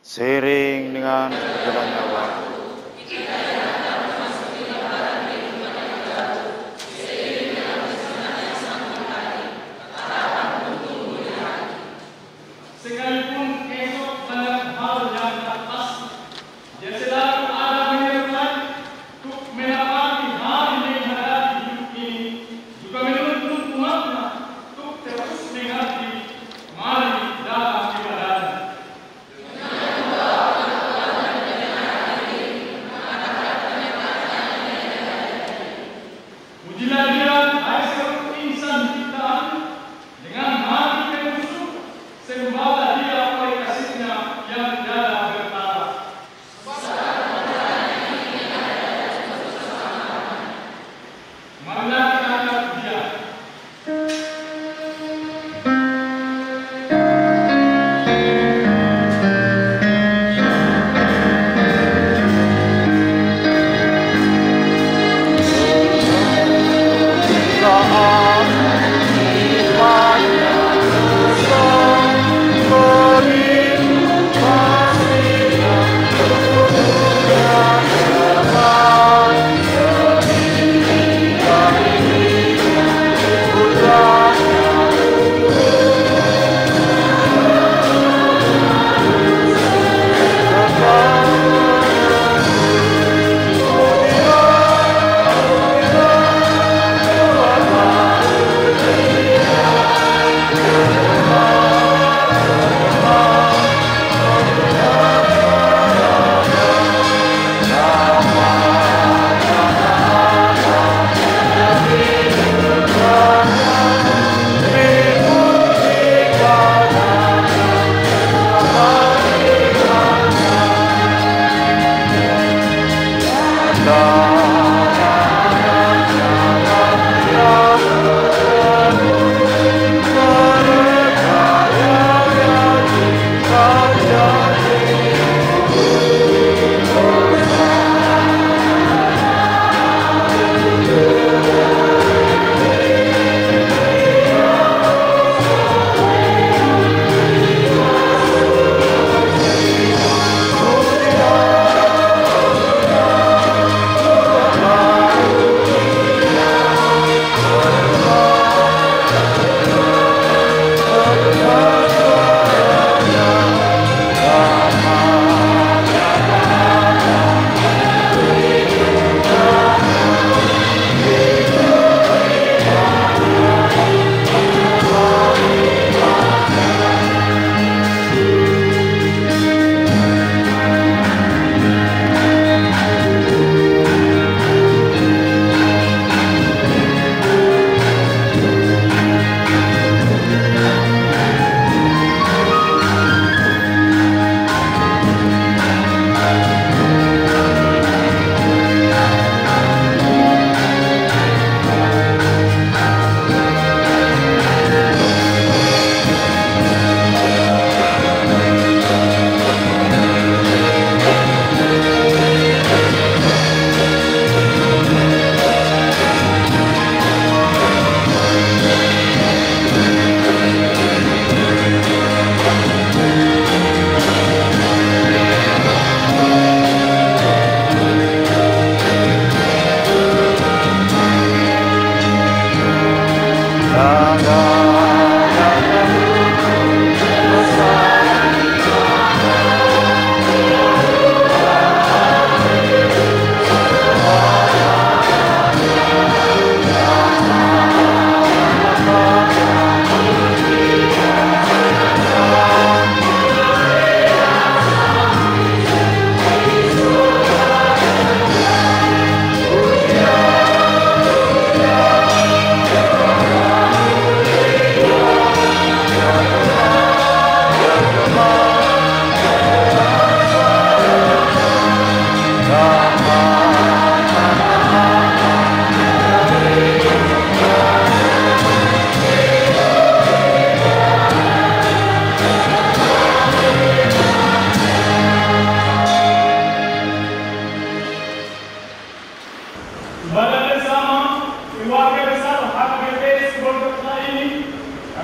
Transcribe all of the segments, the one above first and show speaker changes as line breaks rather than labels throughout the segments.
Seiring dengan berjalannya waktu,
sekalipun esok banyak hal yang tak pasti, dia selalu ada menyertai untuk menapaki hari menghadapi hidup ini, juga menuntun umatnya untuk terus mengabdi. Mari dalam ibadah. Pujilah Dia, hai seluruh insan ciptaan, dengan hati penuh syukur, sembahlah Dia oleh kasih-Nya yang tiada bertara. Marilah kita angkat Dia.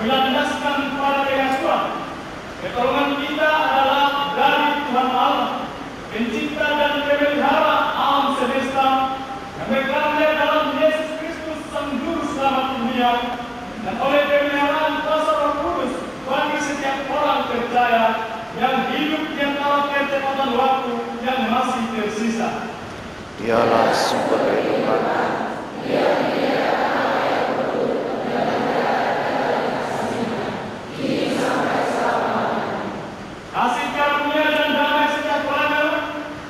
kami landaskan kepada Tuhan. Pertolongan kita adalah dari Tuhan Allah, pencipta dan pemelihara alam semesta, yang berkarya dalam Yesus Kristus Sang Juru Selamat dunia, dan oleh pemeliharaan kuasa Roh Kudus bagi setiap orang percaya yang hidup di antara kecepatan waktu yang masih tersisa.
Dialah sumber kehidupan.
Kasih karunia dan damai sejahteranya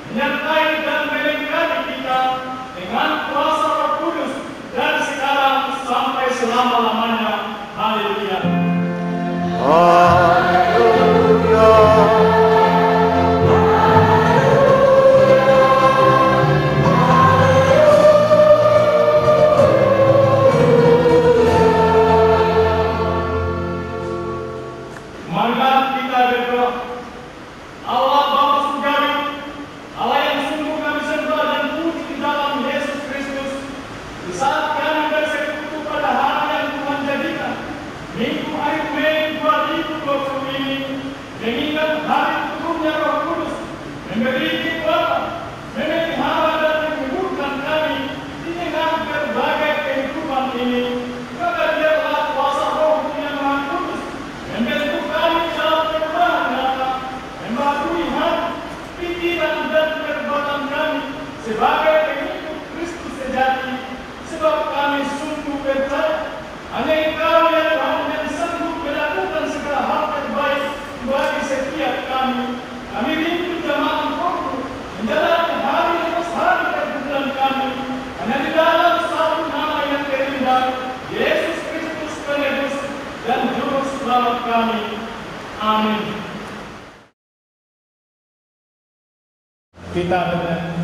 menyertai dan melengkapi kita dengan kuasa Roh Kudus dari sekarang sampai selama-lamanya. Haleluya.
Haleluya.
Marilah kita berdoa. Allah Bapa Surgawi, Allah yang sungguh kami sembah dan puji di dalam Yesus Kristus, di saat kami bersekutu pada hari yang Tuhan jadikan, Minggu akhir Mei 2020 ini, mengingat hari turunnya Roh Kudus, memberi kekuatan, memelihara dan menghidupkan kami di tengah berbagai kehidupan ini. Maka biarlah kuasa Roh yang Maha Kudus membentuk kami dalam perubahan nyata, membaharui hati, pikiran dan perbuatan kami sebagai pengikut Kristus sejati, sebab kami sungguh percaya hanya Engkau ya Tuhan yang sanggup melakukan segala hal terbaik bagi setiap kami. Kami rindu jamaah Engkau menjalani hari lepas hari pergumulan kami hanya di dalam satu nama yang terindah, Yesus Kristus Penebus dan Juru Selamat kami. Amin. Kita bernyanyi.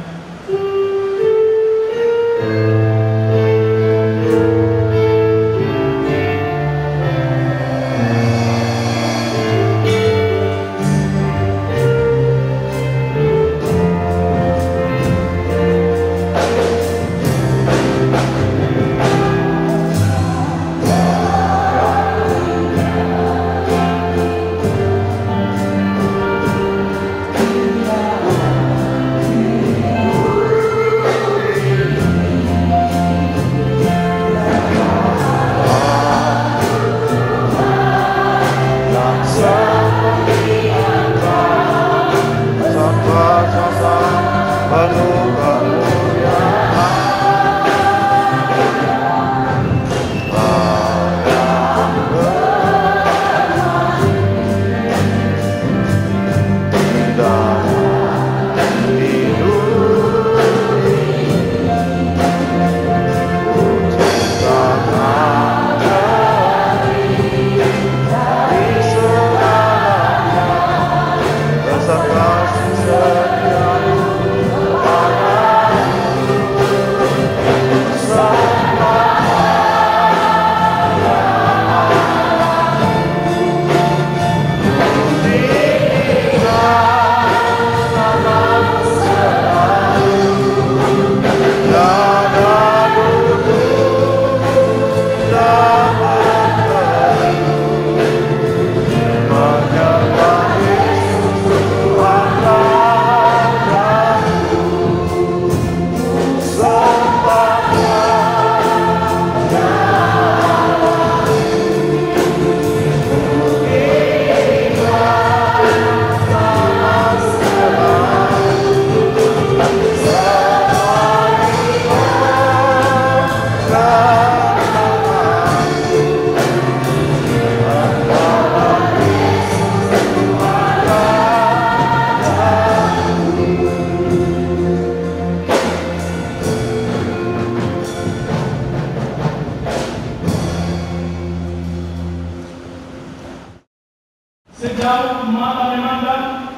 Sejauh mata memandang,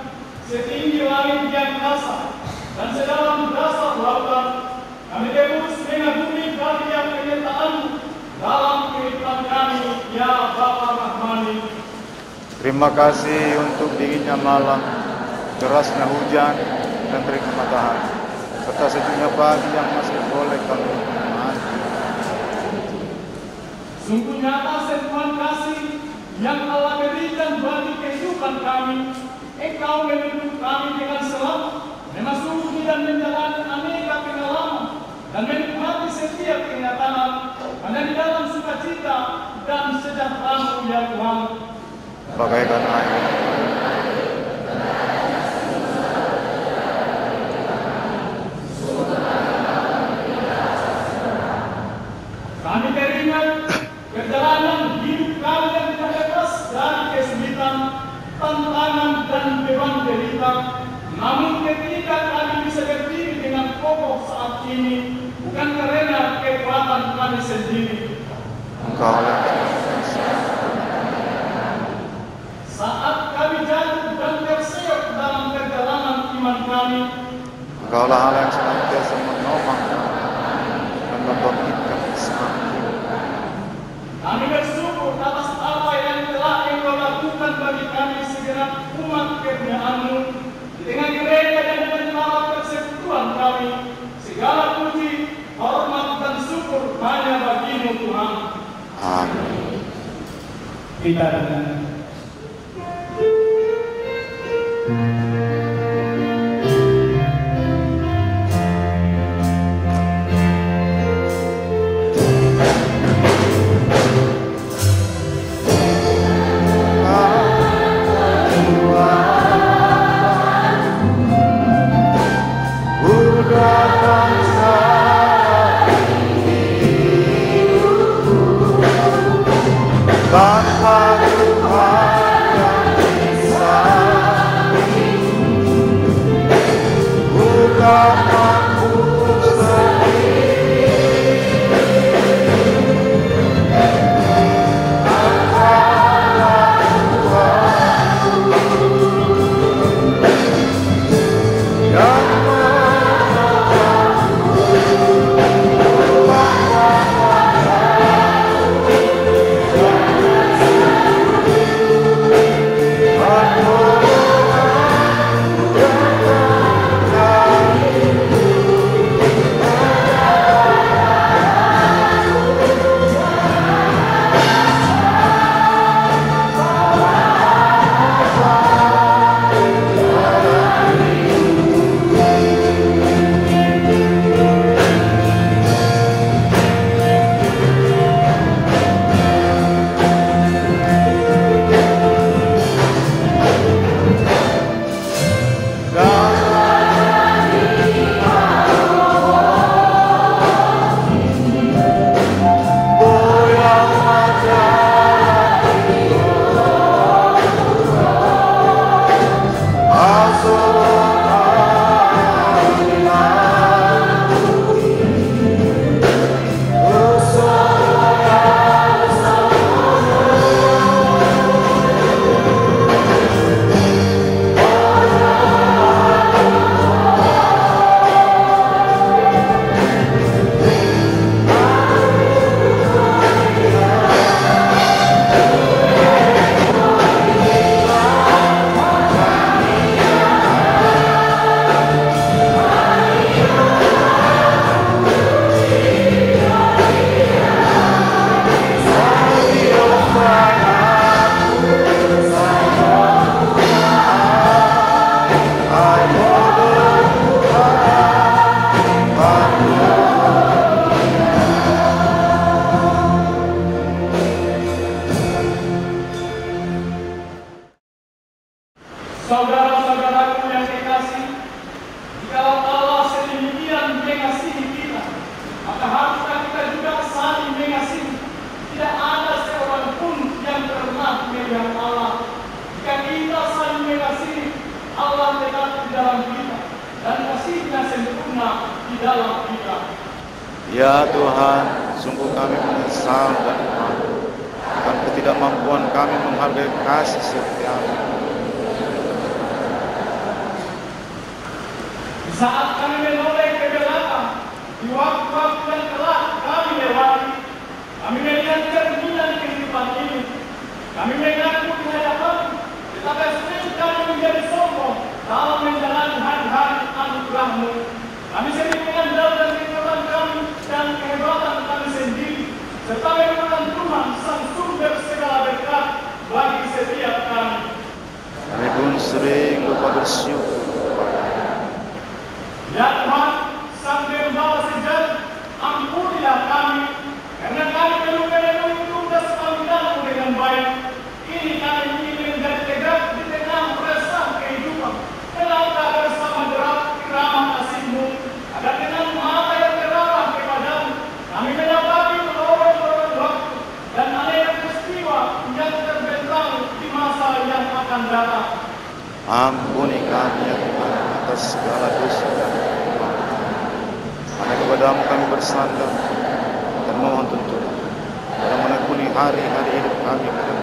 setinggi langit yang angkasa, dan sedalam dasar lautan, kami terus mengagumi karya penyertaan-Mu dalam kehidupan kami, ya Bapa Rahmani.
Terima kasih untuk dinginnya malam, derasnya hujan, dan teriknya matahari, serta sejuknya pagi yang masih boleh kami nikmati.
Sungguh nyata sentuhan kasih yang Allah berikan bagi kehidupan kami. Engkau menuntut kami dengan selamat, memasuki dan menjalani aneka pengalaman, dan menikmati setiap kenyataan, hanya di dalam sukacita dan sejahtera-Mu ya Tuhan.
Bagaikan air.
Kami teringat perjalanan hidup kami yang tidak lepas dari kesulitan, tantangan dan beban derita. Namun ketika kami bisa berdiri dengan kokoh saat ini, bukan karena kekuatan kami sendiri.
Engkaulah
Saat kami jatuh dan terseok dalam perjalanan iman kami,
Engkaulah Allah yang senantiasa menopang dan membangkitkan semangat.
kami bersyukur atas apa yang telah Engkau lakukan bagi kami segenap umat kurnia-Mu. Di tengah gereja dan dengan persekutuan kami, segala puji, hormat dan syukur hanya bagi-Mu Tuhan.
Amin.
Kita dengar.
Tanpa Tuhan yang bisa, bukan aku sendiri. Engkaulah Tuhanku yang
Saudara-saudaraku yang kekasih, jikalau Allah sedemikian mengasihi kita, maka haruslah kita juga saling mengasihi. Tidak ada seorang pun yang pernah melihat Allah. Jika kita saling mengasihi, Allah tetap di dalam kita, dan kasih-Nya sempurna di dalam kita.
Ya Tuhan, sungguh kami menyesal dan malu karena ketidakmampuan kami menghargai kasih setia-Mu.
Saat kami menoleh ke belakang, di waktu-waktu yang telah kami lewati, kami melihat cerminan kehidupan ini. Kami mengaku di hadapan, tetapi sering kami menjadi sombong dalam menjalani hari-hari anugerah-Mu. Kami sering mengandalkan kekuatan kami dan kehebatan kami sendiri, serta menggunakan Tuhan sang sumber segala berkat
sering lupa bersyukur kepada-Mu.
Ya Tuhan, Sang Pembawa sejati, ampunilah kami, karena kami belum tugas panggilan-Mu dengan baik. Ini kami ingin menjadi tegak di tengah keresahan kehidupan. Kenapa bersama derap irama kasih-Mu, agar dengan mata yang terarah kepada-Mu, kami mendapati pelorong-pelorong waktu dan aneka peristiwa yang terbentang di masa yang akan datang.
Ampuni kami ya Tuhan atas segala dosa dan kelemahan. Hanya kepada-Mu kami bersandar dan mohon tuntunan dalam menekuni hari-hari hidup kami ke depan.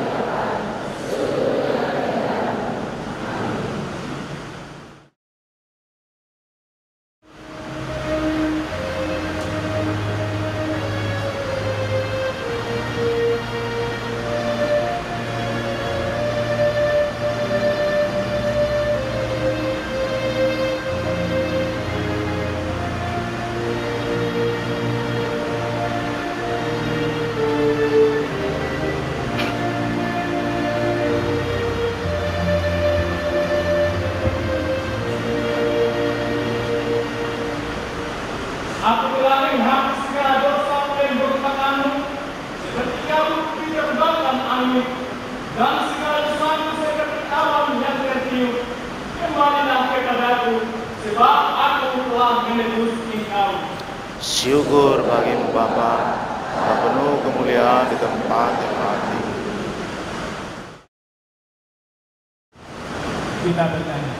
Aku telah menghapus segala dosa dan berkata-Mu, seperti Kamu diterbangkan angin, dan segala dosaku seperti awan yang tertiup. Kembalilah kepadaku, sebab aku telah menebus Engkau.
Syukur bagi-Mu Bapa, Bapa penuh kemuliaan di tempat yang maha tinggi.
Kita bernyanyi.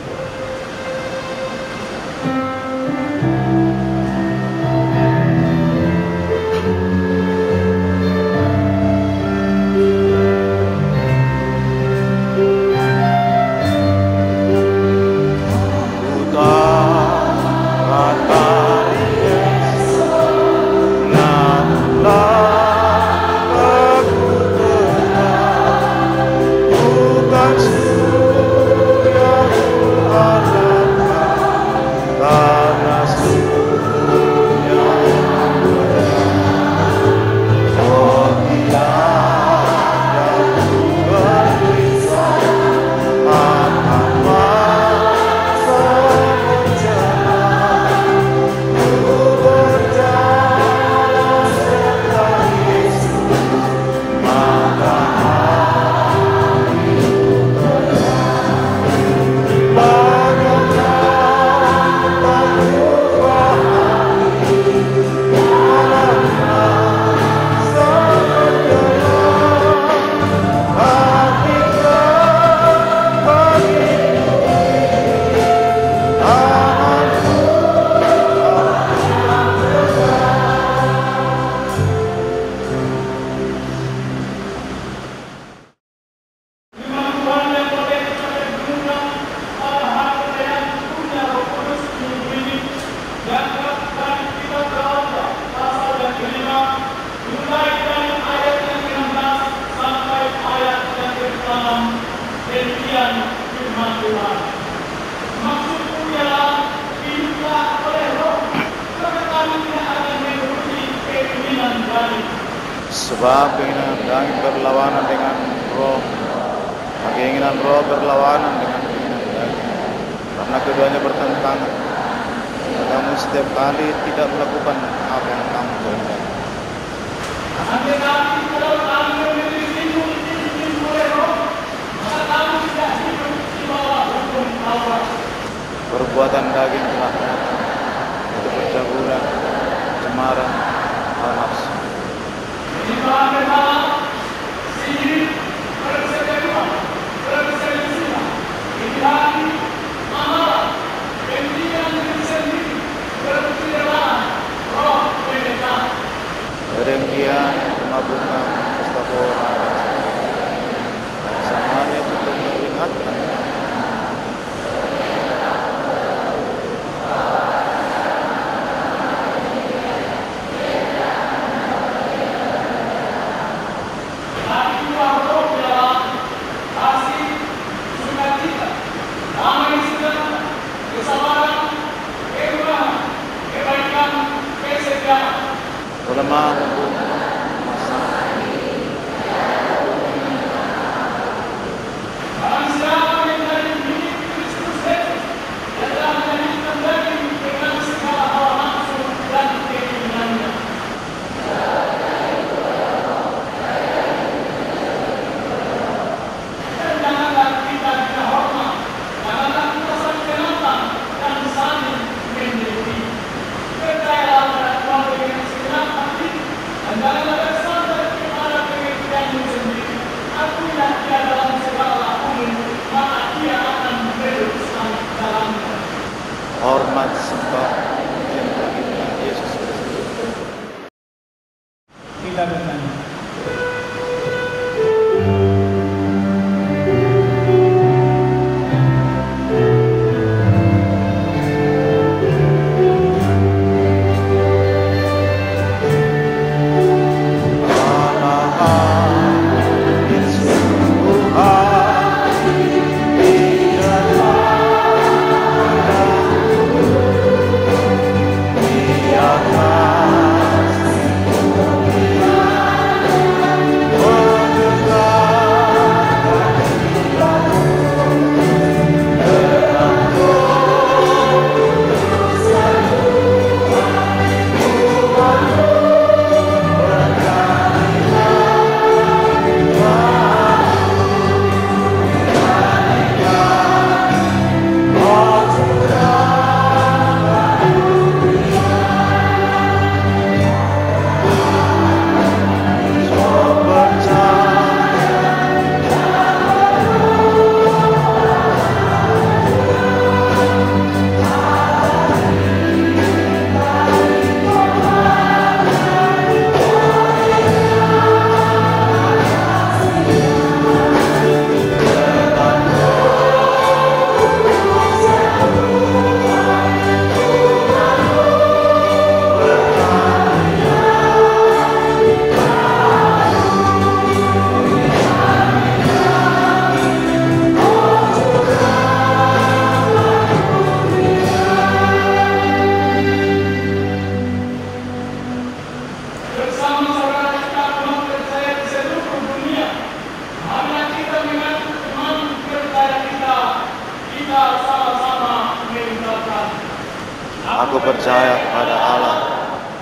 Sebab keinginan daging berlawanan dengan roh, keinginan roh berlawanan dengan keinginan daging. Karena keduanya bertentangan. Kamu setiap kali tidak melakukan apa yang kamu kehendaki. Perbuatan daging telah datang untuk percabulan, cemaran, hal nafsu. Kedengkian, kemabukan, kestaboran, dan semuanya untuk memperingatkan. Lemah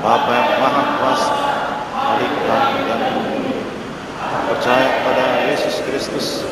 Bapa yang Maha Kuasa, mari kami dan percaya pada Yesus Kristus,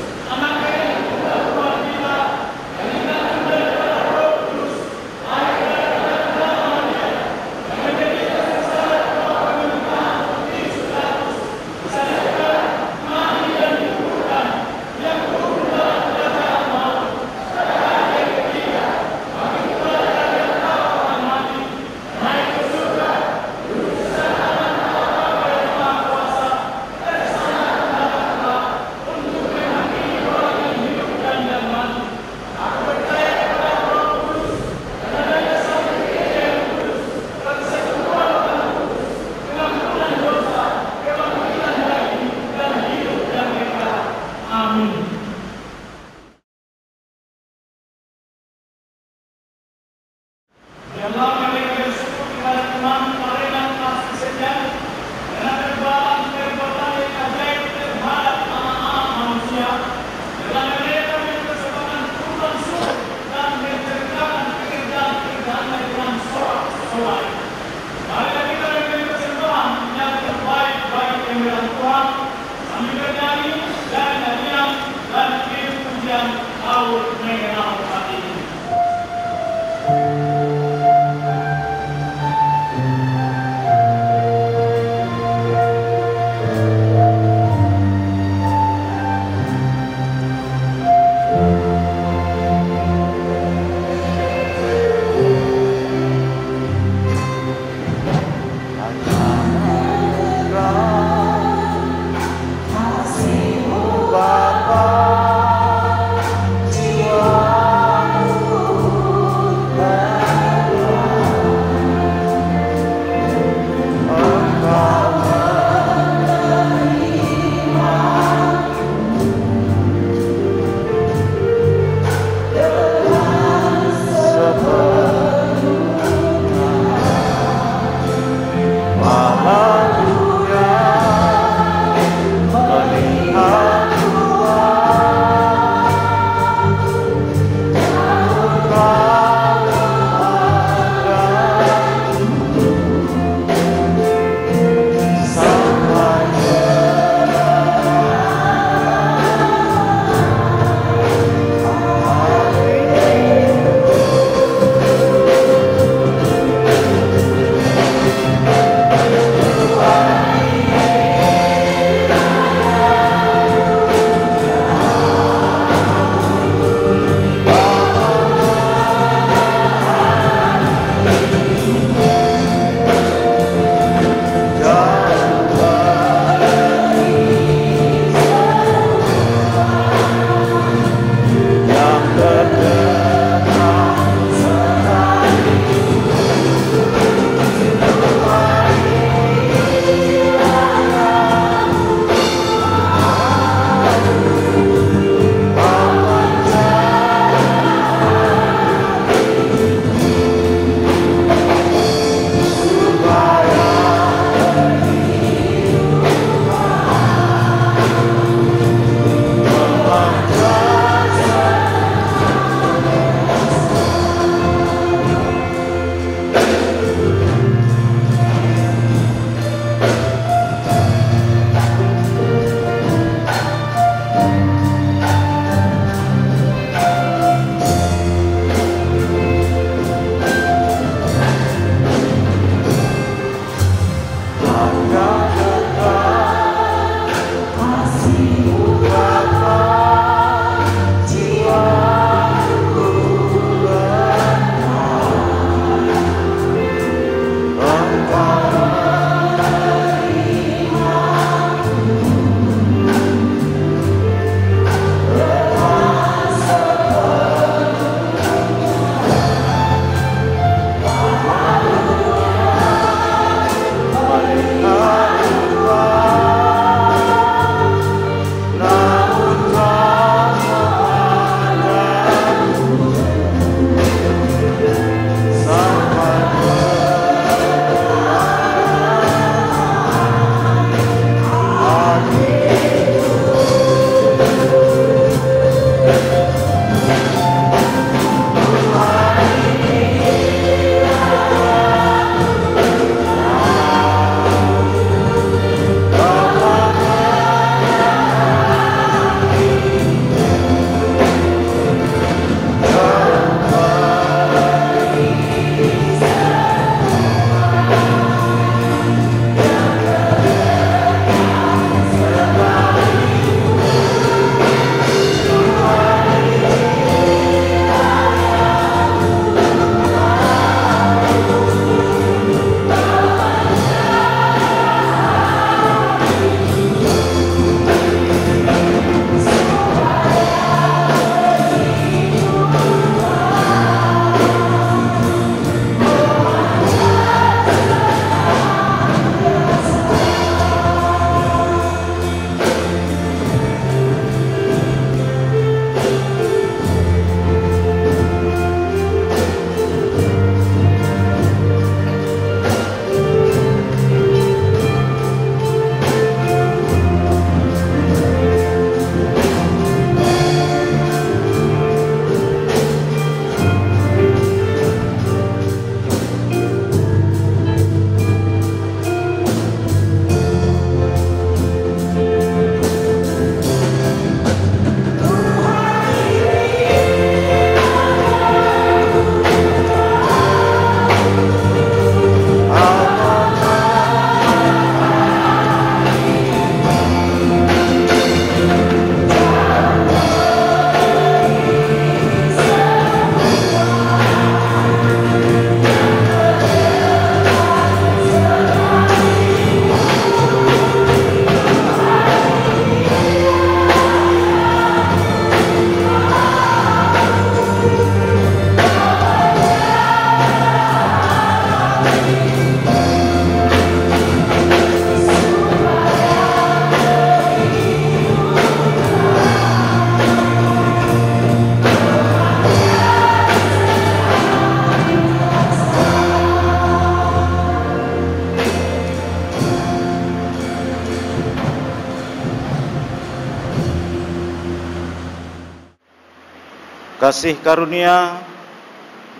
kasih karunia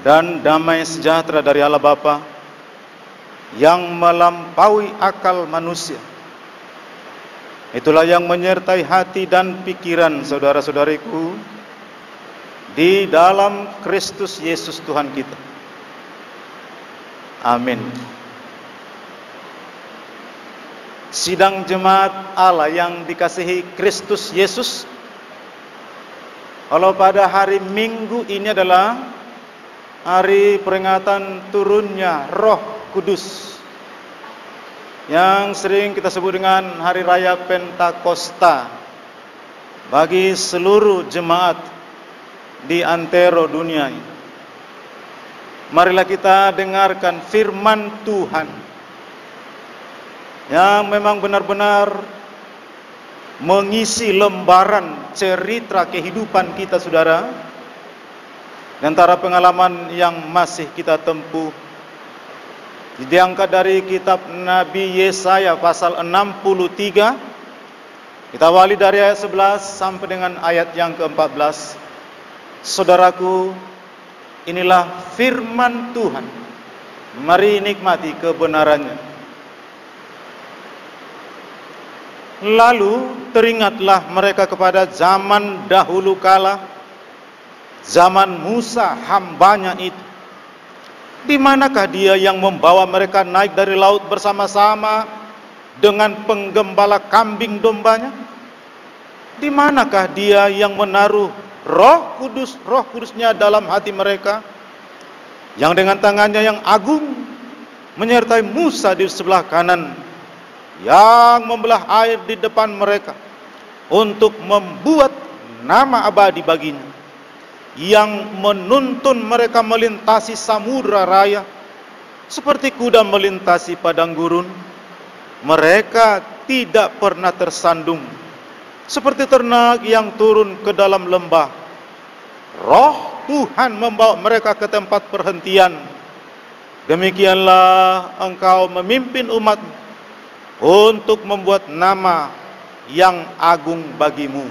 dan damai sejahtera dari Allah Bapa yang melampaui akal manusia, itulah yang menyertai hati dan pikiran saudara-saudariku di dalam Kristus Yesus Tuhan kita. Amin. Sidang jemaat Allah yang dikasihi Kristus Yesus, kalau pada hari Minggu ini adalah hari peringatan turunnya Roh Kudus, yang sering kita sebut dengan Hari Raya Pentakosta bagi seluruh jemaat di antero dunia ini. Marilah kita dengarkan firman Tuhan yang memang benar-benar mengisi lembaran cerita kehidupan kita, saudara, di antara pengalaman yang masih kita tempuh. Diangkat dari kitab Nabi Yesaya pasal 63. Kita awali dari ayat 11 sampai dengan ayat yang ke-14. Saudaraku, inilah firman Tuhan. Mari nikmati kebenarannya. Lalu teringatlah mereka kepada zaman dahulu kala, zaman Musa hambanya itu. Di manakah dia yang membawa mereka naik dari laut bersama-sama dengan penggembala kambing dombanya? Di manakah dia yang menaruh Roh Kudusnya dalam hati mereka, yang dengan tangannya yang agung menyertai Musa di sebelah kanan, yang membelah air di depan mereka untuk membuat nama abadi baginya, yang menuntun mereka melintasi samudra raya seperti kuda melintasi padang gurun. Mereka tidak pernah tersandung seperti ternak yang turun ke dalam lembah. Roh Tuhan membawa mereka ke tempat perhentian. Demikianlah engkau memimpin umat untuk membuat nama yang agung bagimu.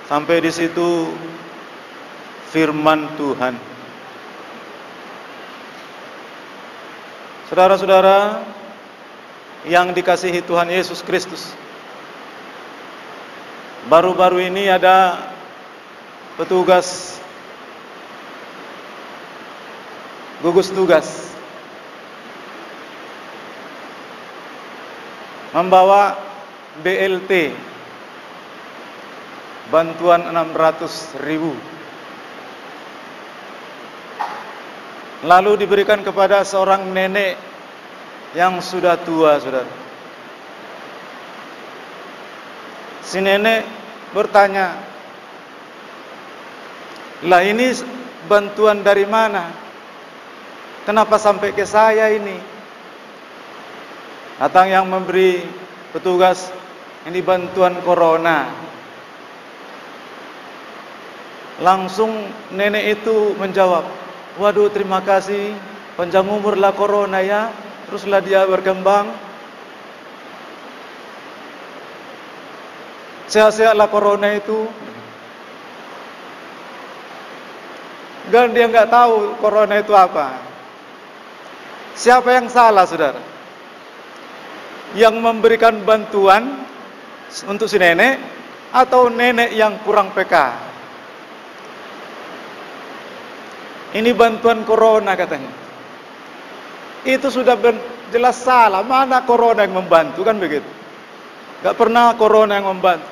Sampai di situ firman Tuhan. Saudara-saudara yang dikasihi Tuhan Yesus Kristus, baru-baru ini ada petugas gugus tugas membawa BLT, bantuan 600.000, lalu diberikan kepada seorang nenek yang sudah tua, saudara. Si nenek bertanya, "Lah ini bantuan dari mana? Kenapa sampai ke saya ini?" Datang yang memberi petugas, "Ini bantuan corona." Langsung nenek itu menjawab, "Waduh, terima kasih, panjang umurlah corona ya." Teruslah dia berkembang, sehat-sehatlah corona itu. Dan dia nggak tahu corona itu apa. Siapa yang salah, saudara? Yang memberikan bantuan untuk si nenek atau nenek yang kurang peka? Ini bantuan corona katanya. Itu sudah jelas salah. Mana corona yang membantu, kan begitu? Gak pernah corona yang membantu.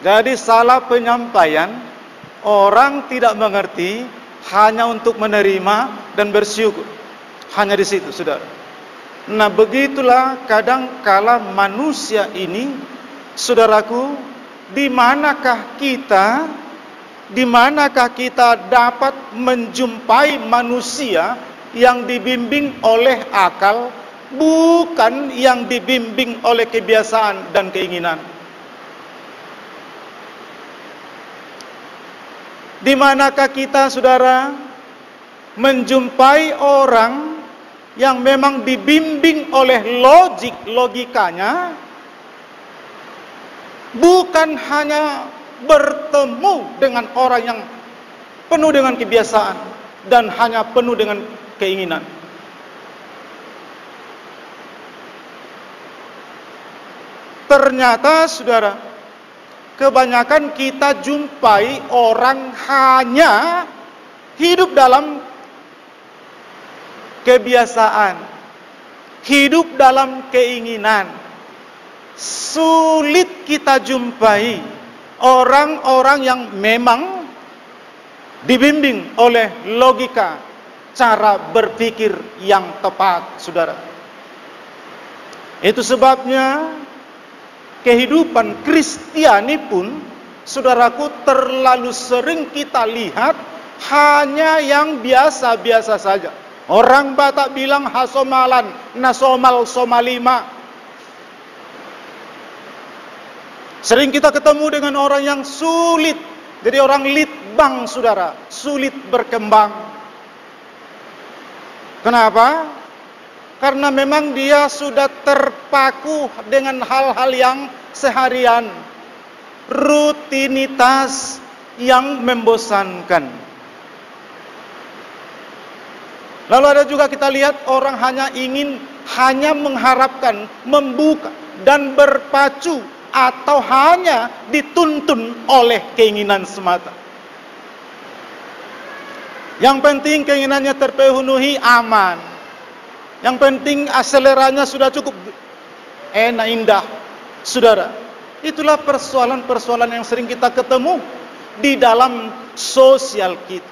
Jadi salah penyampaian, orang tidak mengerti, hanya untuk menerima dan bersyukur. Hanya di situ, saudara. Nah, begitulah kadang kala manusia ini, saudaraku, di manakah kita dapat menjumpai manusia yang dibimbing oleh akal, bukan yang dibimbing oleh kebiasaan dan keinginan? Di manakah kita, saudara, menjumpai orang yang memang dibimbing oleh logikanya, bukan hanya bertemu dengan orang yang penuh dengan kebiasaan dan hanya penuh dengan keinginan. Ternyata saudara, kebanyakan kita jumpai orang hanya hidup dalam kebiasaan, hidup dalam keinginan. Sulit kita jumpai orang-orang yang memang dibimbing oleh logika, cara berpikir yang tepat, saudara. Itu sebabnya kehidupan Kristiani pun, saudaraku, terlalu sering kita lihat hanya yang biasa-biasa saja. Orang Batak bilang hasomalan, nasomal somalima. Sering kita ketemu dengan orang yang sulit, jadi orang litbang, saudara, sulit berkembang. Kenapa? Karena memang dia sudah terpaku dengan hal-hal yang seharian, rutinitas yang membosankan. Lalu ada juga kita lihat orang hanya mengharapkan, membuka dan berpacu atau hanya dituntun oleh keinginan semata. Yang penting keinginannya terpenuhi, aman. Yang penting akseleranya sudah cukup enak, indah. Saudara, itulah persoalan-persoalan yang sering kita ketemu di dalam sosial kita.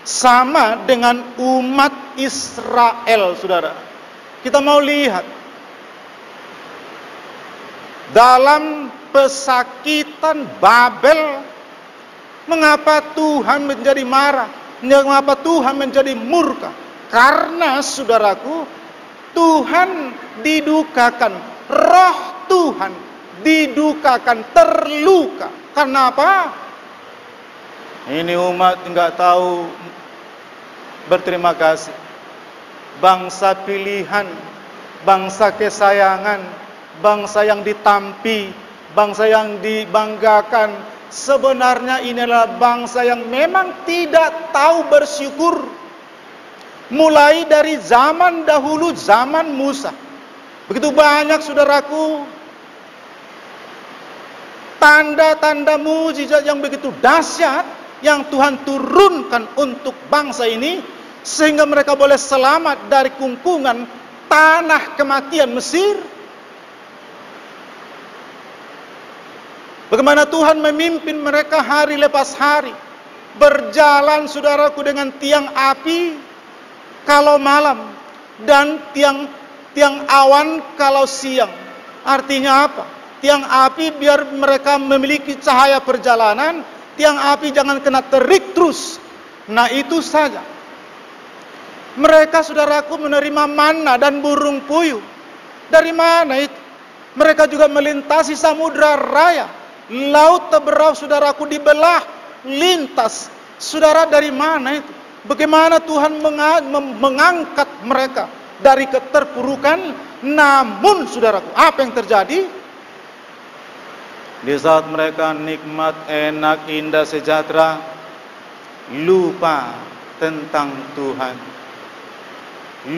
Sama dengan umat Israel, saudara. Kita mau lihat dalam pesakitan Babel, mengapa Tuhan menjadi marah? Mengapa Tuhan menjadi murka? Karena saudaraku, Tuhan didukakan, roh Tuhan didukakan, terluka. Karena apa? Ini umat enggak tahu berterima kasih. Bangsa pilihan, bangsa kesayangan, bangsa yang ditampi, bangsa yang dibanggakan. Sebenarnya inilah bangsa yang memang tidak tahu bersyukur. Mulai dari zaman dahulu, zaman Musa. Begitu banyak saudaraku, tanda-tanda mujizat yang begitu dahsyat yang Tuhan turunkan untuk bangsa ini, sehingga mereka boleh selamat dari kungkungan tanah kematian Mesir. Bagaimana Tuhan memimpin mereka hari lepas hari, berjalan saudaraku dengan tiang api kalau malam dan tiang awan kalau siang. Artinya apa? Tiang api biar mereka memiliki cahaya perjalanan, tiang api jangan kena terik terus. Nah itu saja. Mereka saudaraku menerima manna dan burung puyuh. Dari mana itu? Mereka juga melintasi samudra raya. Laut Teberau saudaraku dibelah lintas. Saudara, dari mana itu? Bagaimana Tuhan mengangkat mereka dari keterpurukan? Namun saudaraku, apa yang terjadi? Di saat mereka nikmat, enak, indah, sejahtera, lupa tentang Tuhan.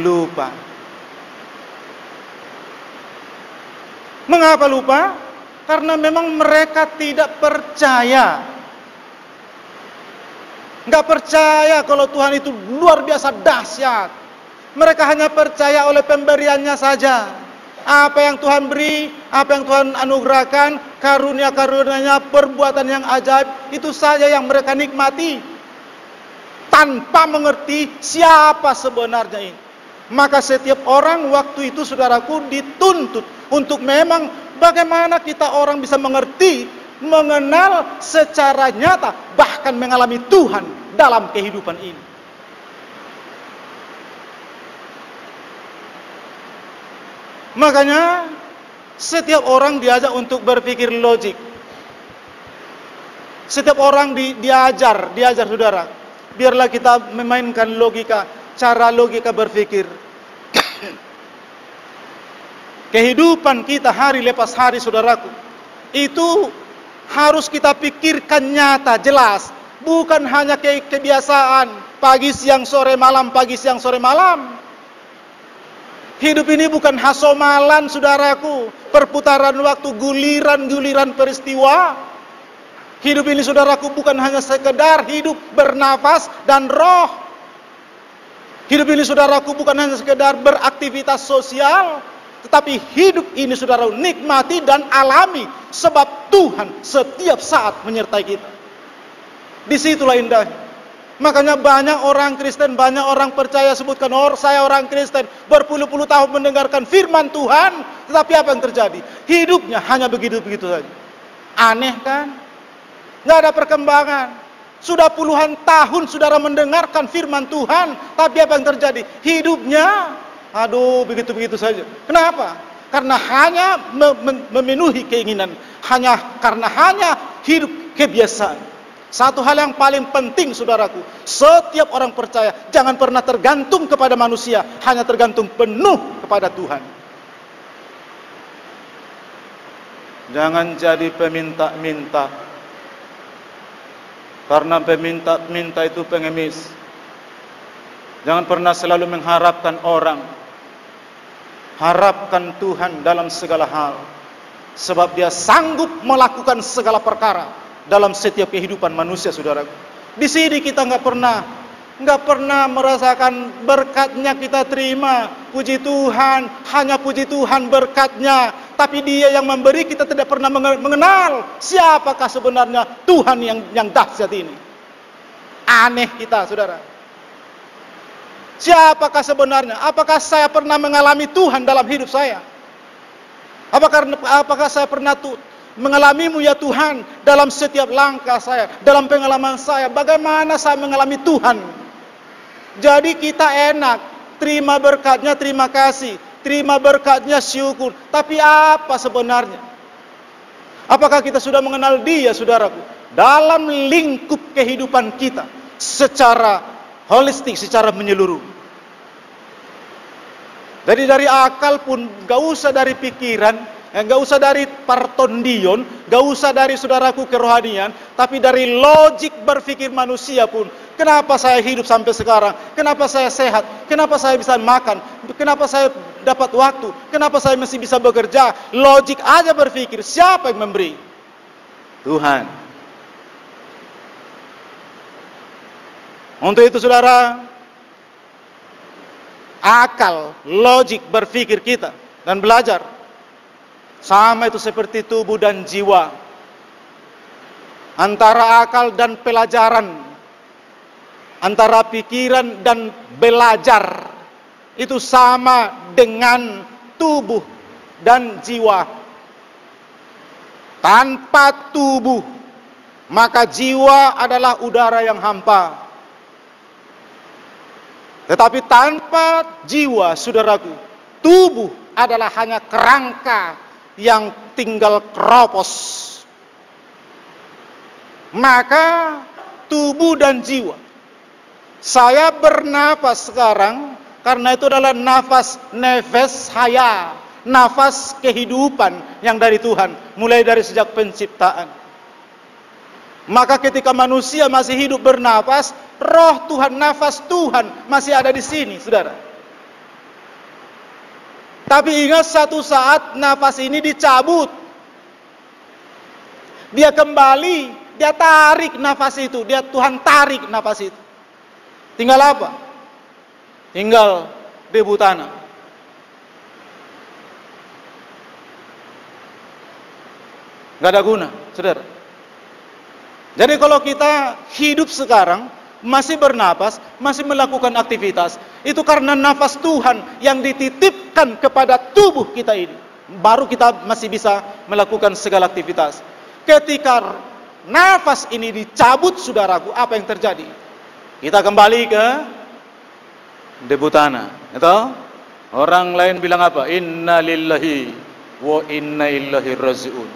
Lupa. Mengapa lupa? Karena memang mereka tidak percaya. Enggak percaya kalau Tuhan itu luar biasa dahsyat. Mereka hanya percaya oleh pemberiannya saja. Apa yang Tuhan beri, apa yang Tuhan anugerahkan, karunia-karunia-Nya, perbuatan yang ajaib, itu saja yang mereka nikmati. Tanpa mengerti siapa sebenarnya ini. Maka setiap orang waktu itu saudaraku dituntut untuk memang bagaimana kita orang bisa mengerti, mengenal secara nyata, bahkan mengalami Tuhan dalam kehidupan ini. Makanya setiap orang diajak untuk berpikir logik. Setiap orang diajar saudara. Biarlah kita memainkan logika, cara logika berpikir. Kehidupan kita hari lepas hari saudaraku, itu harus kita pikirkan nyata, jelas. Bukan hanya kebiasaan pagi siang sore malam, pagi siang sore malam. Hidup ini bukan hasomalan, saudaraku, perputaran waktu, guliran-guliran peristiwa. Hidup ini, saudaraku, bukan hanya sekedar hidup bernafas dan roh. Hidup ini, saudaraku, bukan hanya sekedar beraktivitas sosial, tetapi hidup ini, saudara, nikmati dan alami, sebab Tuhan setiap saat menyertai kita. Disitulah indahnya. Makanya banyak orang Kristen, banyak orang percaya sebutkan, saya orang Kristen, berpuluh-puluh tahun mendengarkan firman Tuhan, tetapi apa yang terjadi? Hidupnya hanya begitu-begitu saja. Aneh kan? Nggak ada perkembangan. Sudah puluhan tahun saudara mendengarkan firman Tuhan, tapi apa yang terjadi? Hidupnya, begitu-begitu saja. Kenapa? Karena hanya memenuhi keinginan, karena hanya hidup kebiasaan. Satu hal yang paling penting, saudaraku, setiap orang percaya jangan pernah tergantung kepada manusia, hanya tergantung penuh kepada Tuhan. Jangan jadi peminta-minta, karena peminta-minta itu pengemis. Jangan pernah selalu mengharapkan orang, harapkan Tuhan dalam segala hal, sebab Dia sanggup melakukan segala perkara dalam setiap kehidupan manusia, saudaraku. Di sini kita nggak pernah merasakan berkatnya kita terima. Puji Tuhan, hanya puji Tuhan berkatnya. Tapi Dia yang memberi, kita tidak pernah mengenal siapakah sebenarnya Tuhan yang dahsyat ini. Aneh kita, saudara. Siapakah sebenarnya? Apakah saya pernah mengalami Tuhan dalam hidup saya? Apakah saya pernah mengalamimu ya Tuhan dalam setiap langkah saya, dalam pengalaman saya, bagaimana saya mengalami Tuhan. Jadi kita enak, terima berkatnya terima kasih, terima berkatnya syukur, tapi apa sebenarnya? Apakah kita sudah mengenal Dia, saudaraku, dalam lingkup kehidupan kita secara holistik, secara menyeluruh? Jadi dari akal pun, gak usah dari pikiran, gak usah dari partondion, gak usah dari, saudaraku, kerohanian, tapi dari logik berpikir manusia pun. Kenapa saya hidup sampai sekarang? Kenapa saya sehat? Kenapa saya bisa makan? Kenapa saya dapat waktu? Kenapa saya masih bisa bekerja? Logik aja berpikir, siapa yang memberi? Tuhan. Untuk itu, saudara, akal, logik berpikir kita dan belajar sama itu seperti tubuh dan jiwa. Antara akal dan pelajaran, antara pikiran dan belajar, itu sama dengan tubuh dan jiwa. Tanpa tubuh, maka jiwa adalah udara yang hampa. Tetapi tanpa jiwa, saudaraku, tubuh adalah hanya kerangka yang tinggal keropos. Maka tubuh dan jiwa, saya bernapas sekarang karena itu adalah nafas haya, nafas kehidupan yang dari Tuhan, mulai dari sejak penciptaan. Maka ketika manusia masih hidup bernapas, roh Tuhan, nafas Tuhan masih ada di sini, saudara. Tapi ingat, satu saat nafas ini dicabut. Dia kembali, dia tarik nafas itu, Tuhan tarik nafas itu. Tinggal apa? Tinggal debu tanah. Gak ada guna, saudara. Jadi kalau kita hidup sekarang, masih bernapas, masih melakukan aktivitas, itu karena nafas Tuhan yang dititipkan kepada tubuh kita ini. Baru kita masih bisa melakukan segala aktivitas. Ketika nafas ini dicabut, saudaraku, apa yang terjadi? Kita kembali ke debu tanah. Itu orang lain bilang apa? Inna lillahi wa inna ilaihi raji'un.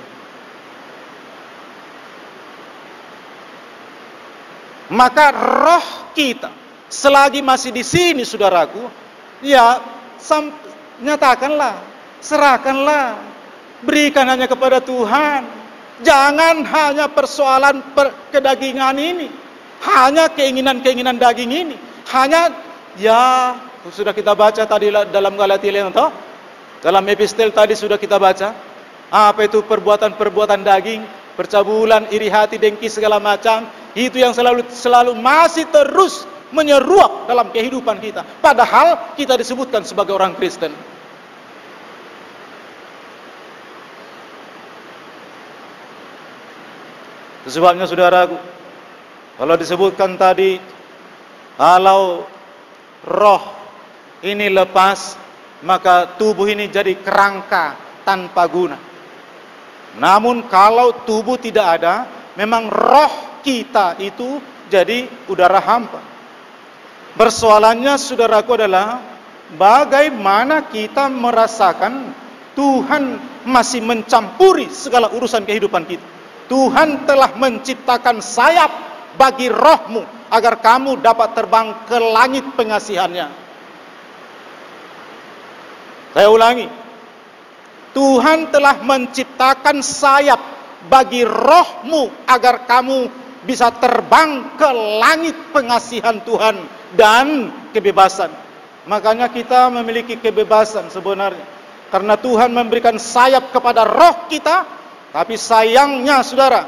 Maka roh kita selagi masih di sini, saudaraku, ya nyatakanlah, serahkanlah, berikan hanya kepada Tuhan. Jangan hanya persoalan kedagingan ini, hanya keinginan-keinginan daging ini, hanya ya sudah kita baca tadi dalam Galatia toh, dalam epistel tadi sudah kita baca apa itu perbuatan-perbuatan daging, percabulan, iri hati, dengki segala macam, itu yang selalu masih terus menyeruak dalam kehidupan kita. Padahal kita disebutkan sebagai orang Kristen. Sebabnya saudaraku, kalau disebutkan tadi, kalau roh ini lepas, maka tubuh ini jadi kerangka tanpa guna. Namun kalau tubuh tidak ada, memang roh kita itu jadi udara hampa. Persoalannya saudaraku adalah bagaimana kita merasakan Tuhan masih mencampuri segala urusan kehidupan kita. Tuhan telah menciptakan sayap bagi rohmu agar kamu dapat terbang ke langit pengasihannya. Saya ulangi, Tuhan telah menciptakan sayap bagi rohmu agar kamu bisa terbang ke langit pengasihan Tuhan dan kebebasan. Makanya kita memiliki kebebasan sebenarnya, karena Tuhan memberikan sayap kepada roh kita. Tapi sayangnya saudara,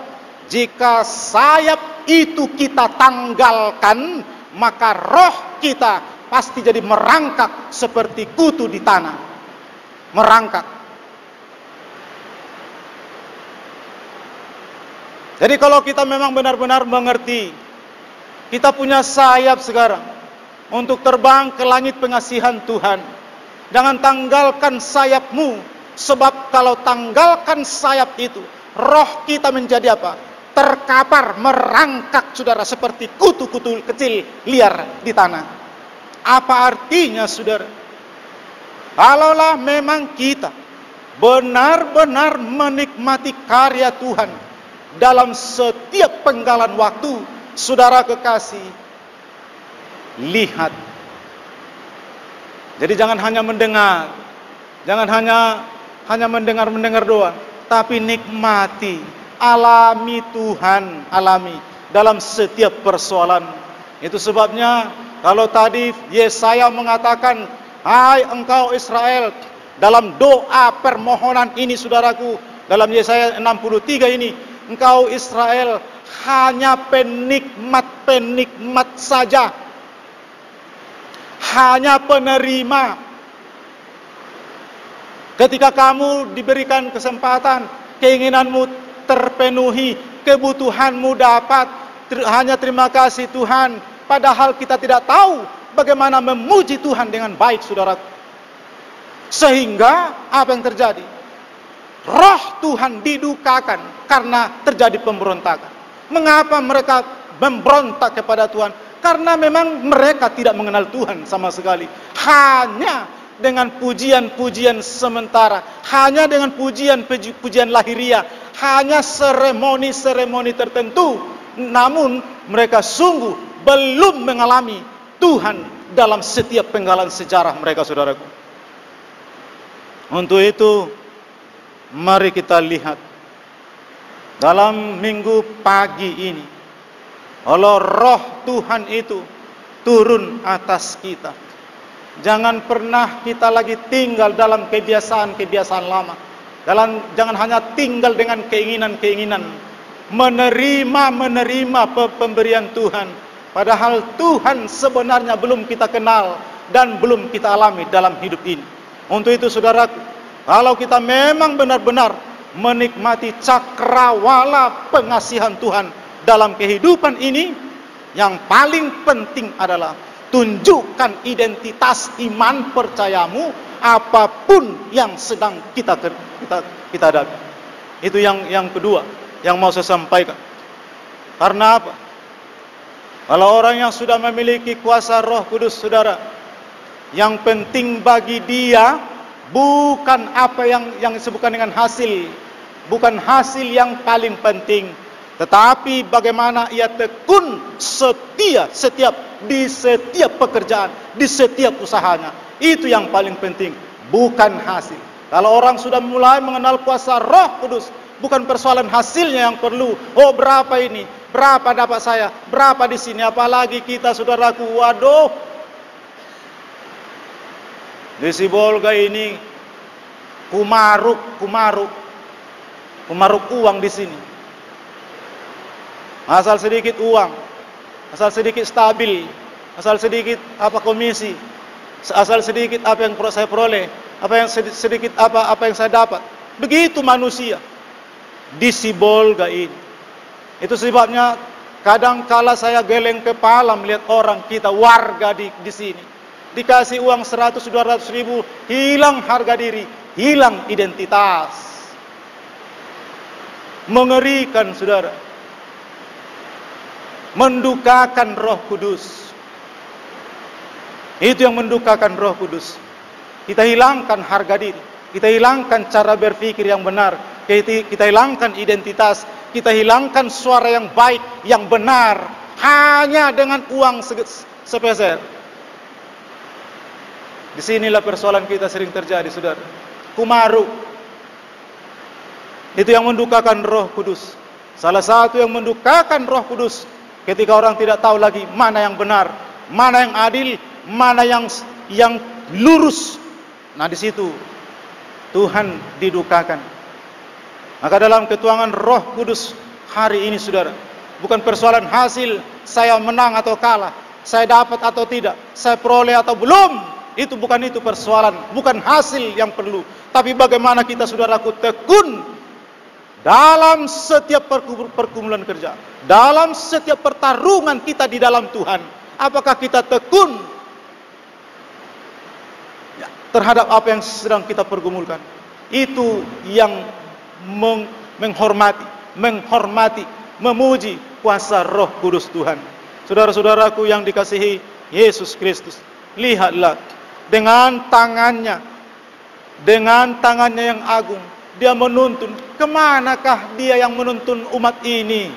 jika sayap itu kita tanggalkan, maka roh kita pasti jadi merangkak seperti kutu di tanah. Merangkak. Jadi kalau kita memang benar-benar mengerti, kita punya sayap sekarang untuk terbang ke langit pengasihan Tuhan. Jangan tanggalkan sayapmu. Sebab kalau tanggalkan sayap itu, roh kita menjadi apa? Terkapar, merangkak saudara, seperti kutu-kutu kecil liar di tanah. Apa artinya saudara? Kalaulah memang kita benar-benar menikmati karya Tuhan dalam setiap penggalan waktu, saudara kekasih, lihat. Jadi jangan hanya mendengar, jangan hanya mendengar doang, tapi nikmati, alami Tuhan, alami dalam setiap persoalan. Itu sebabnya kalau tadi Yesaya mengatakan, hai engkau Israel, dalam doa permohonan ini saudaraku, dalam Yesaya 63 ini, engkau Israel hanya penikmat saja, hanya penerima. Ketika kamu diberikan kesempatan, keinginanmu terpenuhi, kebutuhanmu dapat, hanya terima kasih Tuhan. Padahal kita tidak tahu bagaimana memuji Tuhan dengan baik, saudara. Sehingga apa yang terjadi? Roh Tuhan didukakan karena terjadi pemberontakan. Mengapa mereka memberontak kepada Tuhan? Karena memang mereka tidak mengenal Tuhan sama sekali. Hanya dengan pujian-pujian sementara, hanya dengan pujian lahiriah, hanya seremoni-seremoni tertentu, namun mereka sungguh belum mengalami Tuhan dalam setiap penggalan sejarah mereka, saudaraku. Untuk itu, mari kita lihat dalam minggu pagi ini, kalau roh Tuhan itu turun atas kita, jangan pernah kita lagi tinggal dalam kebiasaan-kebiasaan lama. Jangan hanya tinggal dengan keinginan-keinginan. Menerima pemberian Tuhan. Padahal Tuhan sebenarnya belum kita kenal dan belum kita alami dalam hidup ini. Untuk itu saudaraku, kalau kita memang benar-benar menikmati cakrawala pengasihan Tuhan dalam kehidupan ini, yang paling penting adalah tunjukkan identitas iman percayamu apapun yang sedang kita hadapi. Itu yang kedua yang mau saya sampaikan. Karena apa? Kalau orang yang sudah memiliki kuasa Roh Kudus, saudara, yang penting bagi dia bukan apa yang disebutkan dengan hasil, bukan hasil yang paling penting, tetapi bagaimana ia tekun setia di setiap pekerjaan, di setiap usahanya. Itu yang paling penting, bukan hasil. Kalau orang sudah mulai mengenal kuasa Roh Kudus, Bukan persoalan hasilnya yang perlu. Oh, berapa ini? Berapa dapat saya? Berapa di sini? Apalagi kita, saudaraku, waduh. Di Sibolga ini kumaruk uang di sini. Asal sedikit uang, asal sedikit stabil, asal sedikit komisi, asal sedikit apa yang saya peroleh, apa yang sedikit apa yang saya dapat. Begitu manusia di Sibolga ini. Itu sebabnya kadang kala saya geleng kepala melihat orang kita, warga di sini, dikasih uang 100-200 ribu, hilang harga diri, hilang identitas. Mengerikan, saudara. Mendukakan Roh Kudus. Itu yang mendukakan Roh Kudus. Kita hilangkan harga diri, kita hilangkan cara berpikir yang benar, kita hilangkan identitas, kita hilangkan suara yang baik, yang benar, hanya dengan uang sepeser. Disinilah persoalan kita sering terjadi, saudara. Kumaru. Itu yang mendukakan Roh Kudus. Salah satu yang mendukakan Roh Kudus, ketika orang tidak tahu lagi mana yang benar, mana yang adil, mana yang lurus. Nah, di situ Tuhan didukakan. Maka dalam ketuangan Roh Kudus hari ini, saudara, bukan persoalan hasil, saya menang atau kalah, saya dapat atau tidak, saya peroleh atau belum. Itu bukan itu persoalan, bukan hasil yang perlu, tapi bagaimana kita, saudaraku, tekun dalam setiap pergumulan kerja, dalam setiap pertarungan kita di dalam Tuhan. Apakah kita tekun terhadap apa yang sedang kita pergumulkan? Itu yang menghormati, memuji kuasa Roh Kudus Tuhan. Saudara-saudaraku yang dikasihi Yesus Kristus, lihatlah dengan tangannya yang agung, dia menuntun. Kemanakah dia yang menuntun umat ini?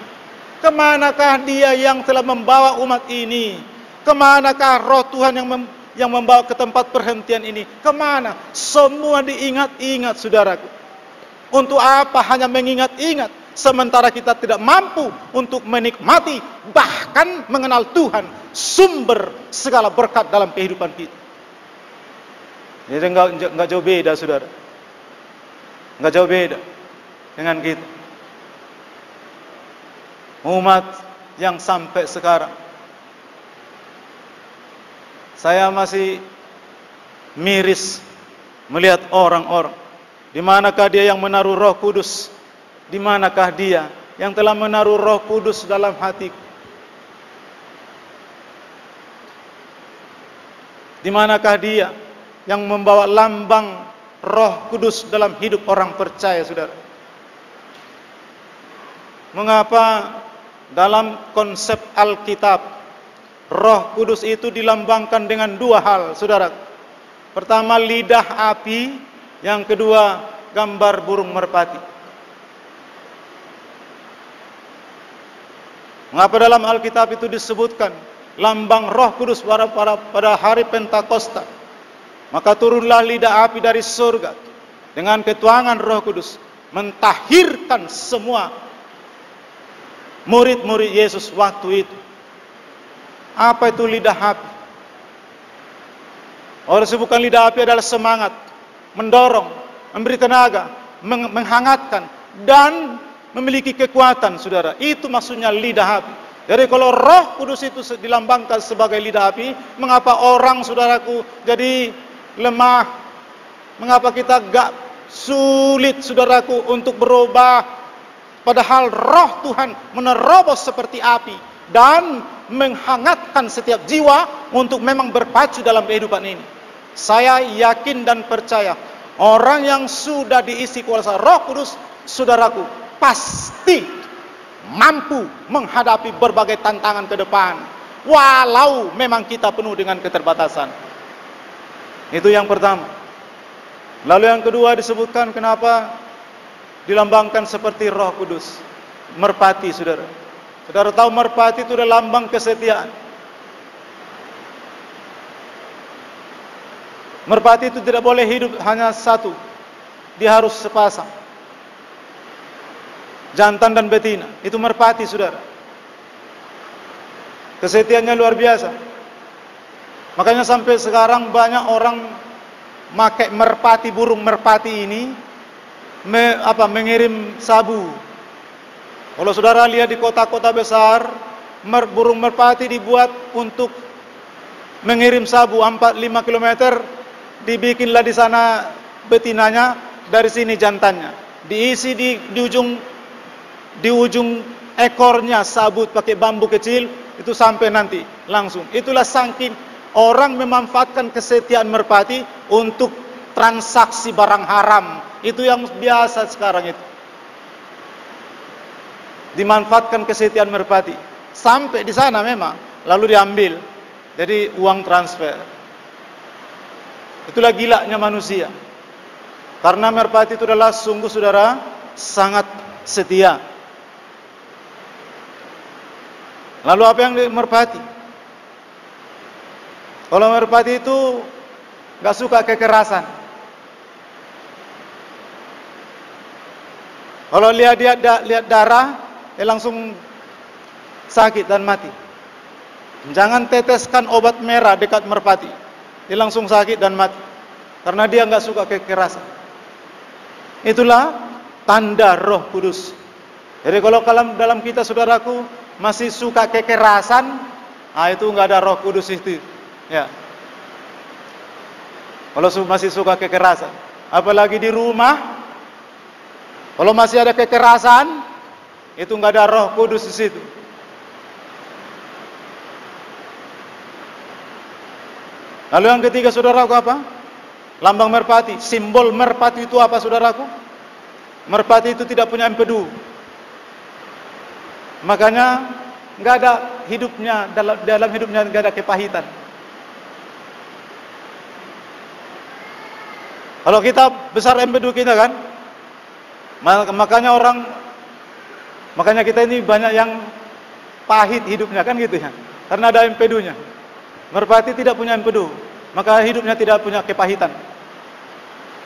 Kemanakah dia yang telah membawa umat ini? Kemanakah Roh Tuhan yang membawa ke tempat perhentian ini? Kemana? Semua diingat-ingat, saudaraku. Untuk apa hanya mengingat-ingat, sementara kita tidak mampu untuk menikmati, bahkan mengenal Tuhan, sumber segala berkat dalam kehidupan kita. Jadi enggak jauh beda, saudara. Enggak jauh beda dengan kita. Umat yang sampai sekarang, saya masih miris melihat orang-orang. Di manakah dia yang menaruh Roh Kudus? Di manakah dia yang telah menaruh Roh Kudus dalam hatiku? Di manakah dia yang membawa lambang Roh Kudus dalam hidup orang percaya, saudara? Mengapa dalam konsep Alkitab Roh Kudus itu dilambangkan dengan dua hal, saudara? Pertama, lidah api, yang kedua, gambar burung merpati. Mengapa dalam Alkitab itu disebutkan lambang Roh Kudus pada hari Pentakosta? Maka turunlah lidah api dari surga dengan ketuangan Roh Kudus, mentahirkan semua murid-murid Yesus waktu itu. Apa itu lidah api? Orang sebutkan lidah api adalah semangat, mendorong, memberi tenaga, menghangatkan, dan memiliki kekuatan, saudara. Itu maksudnya lidah api. Jadi kalau Roh Kudus itu dilambangkan sebagai lidah api, mengapa orang, saudaraku, jadi lemah? Mengapa kita gak sulit, saudaraku, untuk berubah? Padahal Roh Tuhan menerobos seperti api dan menghangatkan setiap jiwa untuk memang berpacu dalam kehidupan ini. Saya yakin dan percaya, orang yang sudah diisi kuasa Roh Kudus, saudaraku, pasti mampu menghadapi berbagai tantangan ke depan, walau memang kita penuh dengan keterbatasan. Itu yang pertama. Lalu yang kedua disebutkan kenapa dilambangkan seperti Roh Kudus. Merpati, saudara. Saudara tahu merpati itu adalah lambang kesetiaan. Merpati itu tidak boleh hidup hanya satu, dia harus sepasang. jantan dan betina. Itu merpati, saudara. Kesetiaannya luar biasa. Makanya sampai sekarang banyak orang pakai merpati, burung merpati ini mengirim sabu. Kalau saudara lihat di kota-kota besar, burung merpati dibuat untuk mengirim sabu 4-5 km, dibikinlah di sana betinanya, dari sini jantannya. Diisi di ujung ekornya sabut pakai bambu kecil, itu sampai nanti langsung. Itulah saking orang memanfaatkan kesetiaan merpati untuk transaksi barang haram. Itu yang biasa sekarang itu. Dimanfaatkan kesetiaan merpati. Sampai di sana memang, lalu diambil. Jadi uang transfer. Itulah gilanya manusia. Karena merpati itu adalah sungguh, saudara, sangat setia. Lalu apa yang merpati? Kalau merpati itu gak suka kekerasan. Kalau lihat darah, dia langsung sakit dan mati. Jangan teteskan obat merah dekat merpati, dia langsung sakit dan mati. Karena dia gak suka kekerasan. Itulah tanda Roh Kudus. Jadi kalau dalam kita, saudaraku, masih suka kekerasan, itu nggak ada Roh Kudus itu. Ya. Kalau masih suka kekerasan, apalagi di rumah, kalau masih ada kekerasan, itu nggak ada Roh Kudus di situ. Lalu yang ketiga, saudaraku, apa? Lambang merpati. Simbol merpati itu apa, saudaraku? Merpati itu tidak punya empedu. Makanya nggak ada hidupnya, dalam hidupnya nggak ada kepahitan. Kalau kita besar empedu kita kan, makanya kita ini banyak yang pahit hidupnya kan gitu ya, karena ada empedunya. Merpati tidak punya empedu, maka hidupnya tidak punya kepahitan.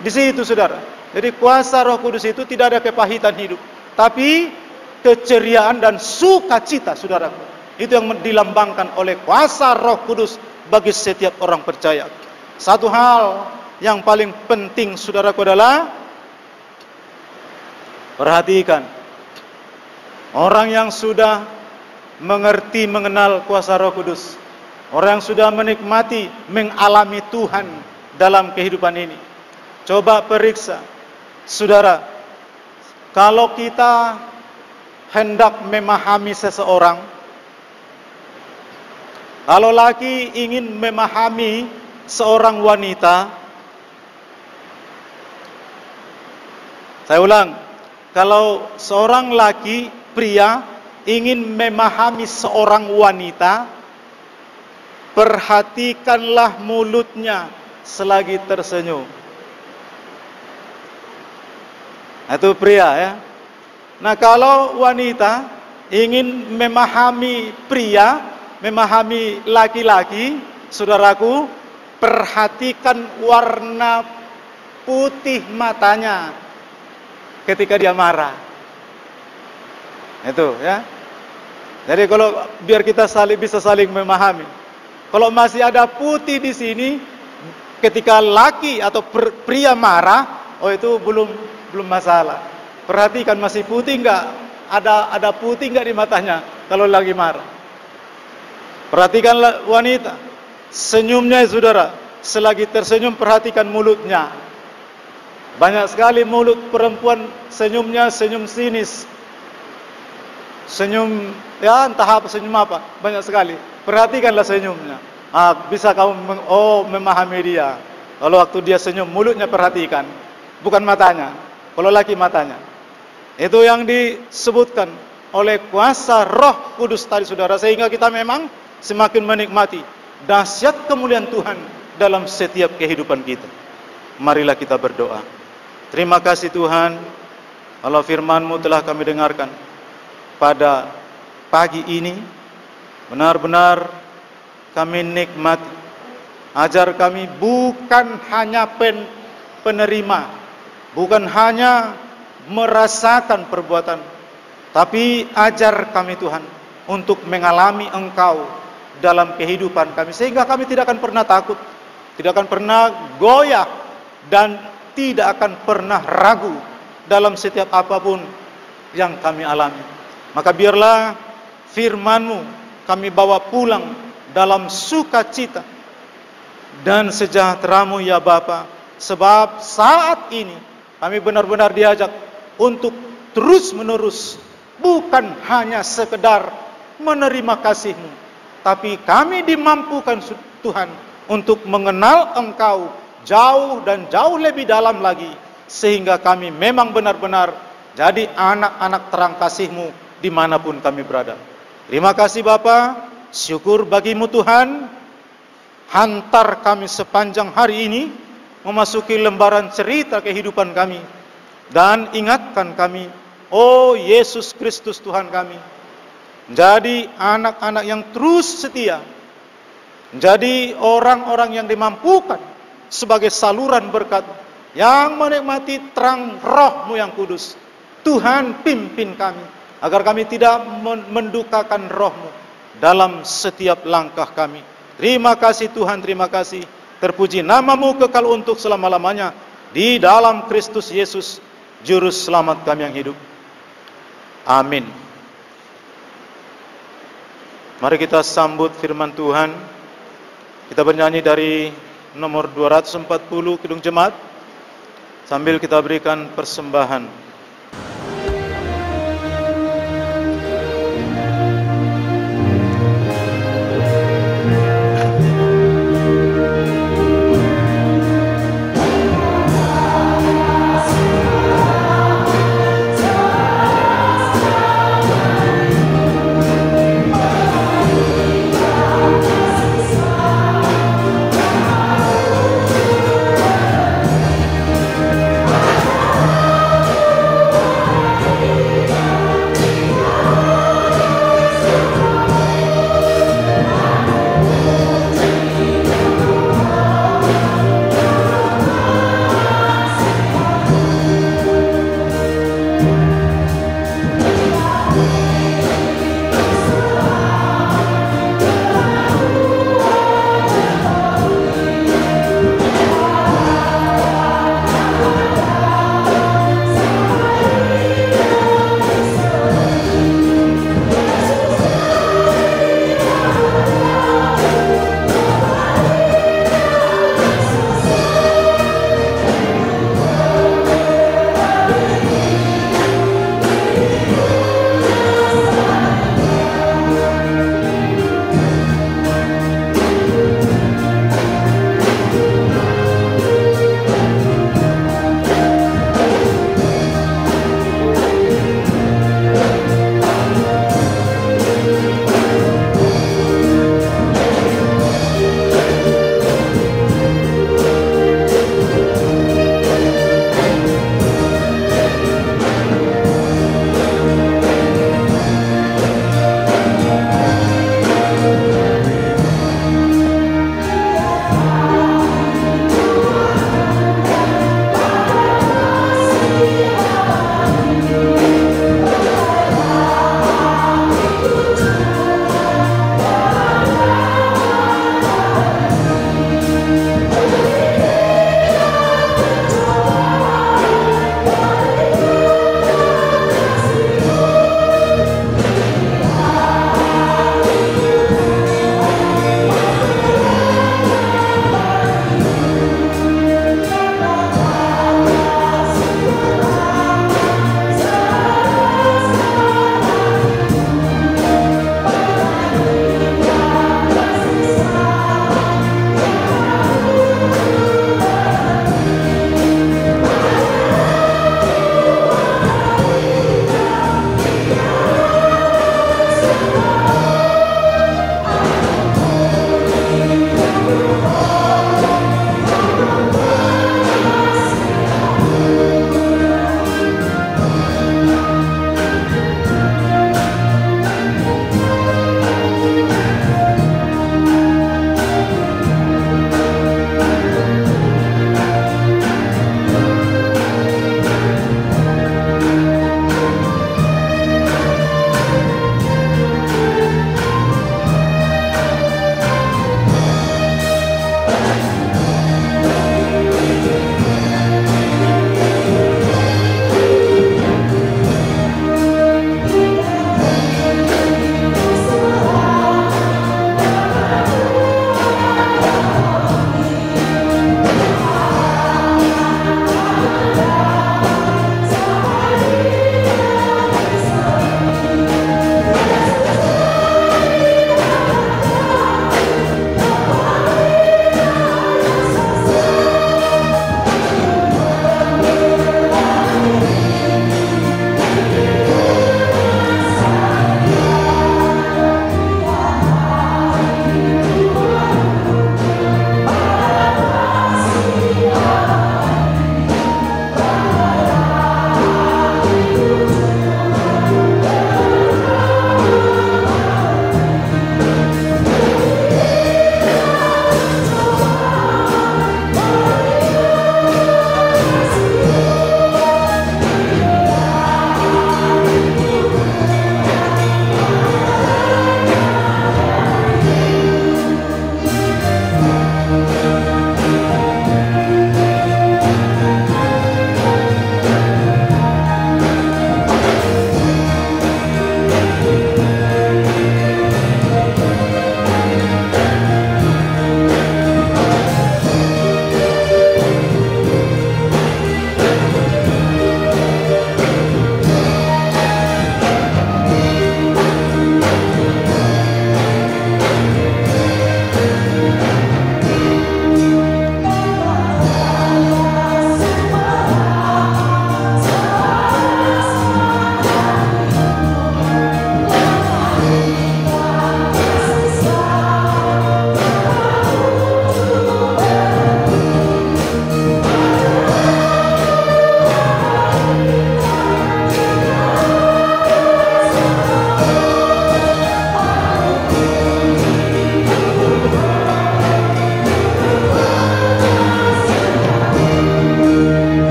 Di situ, saudara. Jadi kuasa Roh Kudus itu tidak ada kepahitan hidup, tapi keceriaan dan sukacita, saudaraku. Itu yang dilambangkan oleh kuasa Roh Kudus bagi setiap orang percaya. Satu hal yang paling penting, saudaraku, adalah perhatikan. Orang yang sudah mengerti, mengenal kuasa Roh Kudus, orang yang sudah menikmati, mengalami Tuhan dalam kehidupan ini. Coba periksa, saudara, kalau kita hendak memahami seseorang, kalau laki ingin memahami seorang wanita, saya ulang, kalau seorang laki, pria, ingin memahami seorang wanita, perhatikanlah mulutnya selagi tersenyum. Itu pria, ya. Nah, kalau wanita ingin memahami pria, memahami laki-laki, saudaraku, perhatikan warna putih matanya ketika dia marah. Itu, ya. Jadi kalau biar kita bisa saling memahami. Kalau masih ada putih di sini ketika laki atau pria marah, itu belum masalah. Perhatikan masih putih enggak? Ada putih enggak di matanya kalau lagi marah? Perhatikanlah wanita, senyumnya, saudara. Selagi tersenyum, perhatikan mulutnya. Banyak sekali mulut perempuan senyumnya senyum sinis. Senyum, ya entah apa, senyum apa. Banyak sekali. Perhatikanlah senyumnya. Bisa kamu memahami dia. Kalau waktu dia senyum, mulutnya perhatikan, bukan matanya. Kalau laki, matanya. Itu yang disebutkan oleh kuasa Roh Kudus tadi, saudara, sehingga kita memang semakin menikmati dahsyat kemuliaan Tuhan dalam setiap kehidupan kita. Marilah kita berdoa. Terima kasih Tuhan, kalau firman-Mu telah kami dengarkan pada pagi ini, benar-benar kami nikmati. Ajar kami bukan hanya penerima, bukan hanya merasakan perbuatan Tapi ajar kami Tuhan untuk mengalami Engkau dalam kehidupan kami, sehingga kami tidak akan pernah takut, tidak akan pernah goyah, dan tidak akan pernah ragu dalam setiap apapun yang kami alami. Maka biarlah firman-Mu kami bawa pulang dalam sukacita dan sejahtera-Mu ya Bapa. Sebab saat ini kami benar-benar diajak untuk terus-menerus, bukan hanya sekedar menerima kasih-Mu, tapi kami dimampukan Tuhan untuk mengenal Engkau jauh dan jauh lebih dalam lagi, sehingga kami memang benar-benar jadi anak-anak terang kasih-Mu dimanapun kami berada. Terima kasih Bapa, syukur bagi-Mu Tuhan. Hantar kami sepanjang hari ini memasuki lembaran cerita kehidupan kami, dan ingatkan kami, oh Yesus Kristus Tuhan kami, menjadi anak-anak yang terus setia, menjadi orang-orang yang dimampukan sebagai saluran berkat, yang menikmati terang Roh-Mu yang kudus. Tuhan pimpin kami, agar kami tidak mendukakan Roh-Mu dalam setiap langkah kami. Terima kasih Tuhan, terima kasih. Terpuji nama-Mu kekal untuk selama-lamanya, di dalam Kristus Yesus, Juru Selamat kami yang hidup. Amin. Mari kita sambut firman Tuhan. Kita bernyanyi dari nomor 240 Kidung Jemaat, sambil kita berikan persembahan.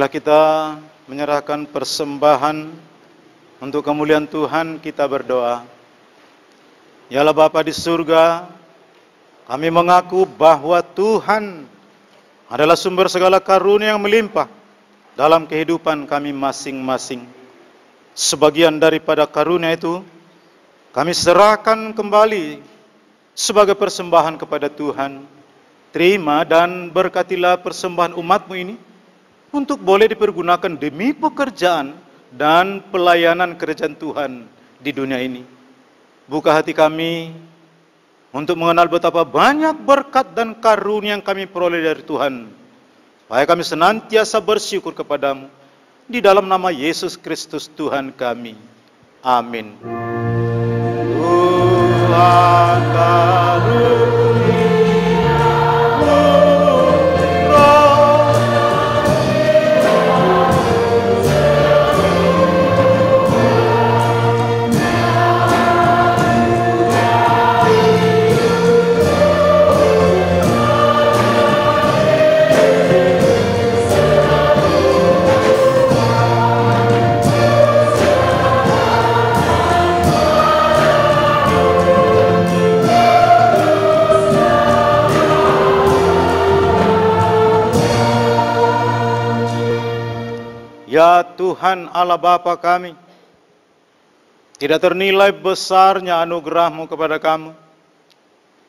Marilah kita menyerahkan persembahan untuk kemuliaan Tuhan, kita berdoa. Ya Allah Bapa di surga, kami mengaku bahwa Tuhan adalah sumber segala karunia yang melimpah dalam kehidupan kami masing-masing. Sebagian daripada karunia itu kami serahkan kembali sebagai persembahan kepada Tuhan. Terima dan berkatilah persembahan umat-Mu ini untuk boleh dipergunakan demi pekerjaan dan pelayanan kerajaan Tuhan di dunia ini. Buka hati kami untuk mengenal betapa banyak berkat dan karunia yang kami peroleh dari Tuhan, supaya kami senantiasa bersyukur kepadamu. Di dalam nama Yesus Kristus Tuhan kami. Amin. Tuhan Ya Tuhan Allah Bapa kami, tidak ternilai besarnya anugerah-Mu kepada kami.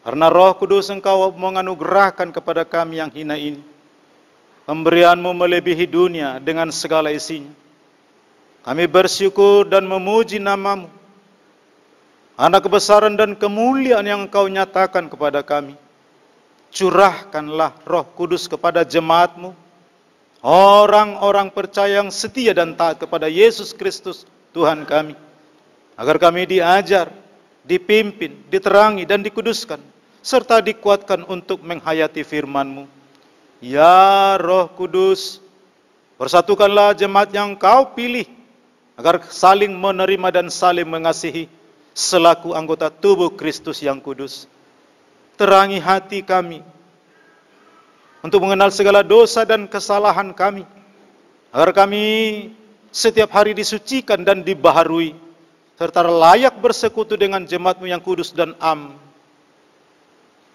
Karena Roh Kudus Engkau menganugerahkan kepada kami yang hina ini. Pemberian-Mu melebihi dunia dengan segala isinya. Kami bersyukur dan memuji nama-Mu. Anak kebesaran dan kemuliaan yang Engkau nyatakan kepada kami. Curahkanlah Roh Kudus kepada jemaat-Mu, orang-orang percaya yang setia dan taat kepada Yesus Kristus Tuhan kami, agar kami diajar, dipimpin, diterangi dan dikuduskan, serta dikuatkan untuk menghayati firman-Mu. Ya Roh Kudus, persatukanlah jemaat yang Kau pilih, agar saling menerima dan saling mengasihi, selaku anggota tubuh Kristus yang kudus. Terangi hati kami, untuk mengenal segala dosa dan kesalahan kami, agar kami setiap hari disucikan dan dibaharui, serta layak bersekutu dengan jemaat-Mu yang kudus dan am.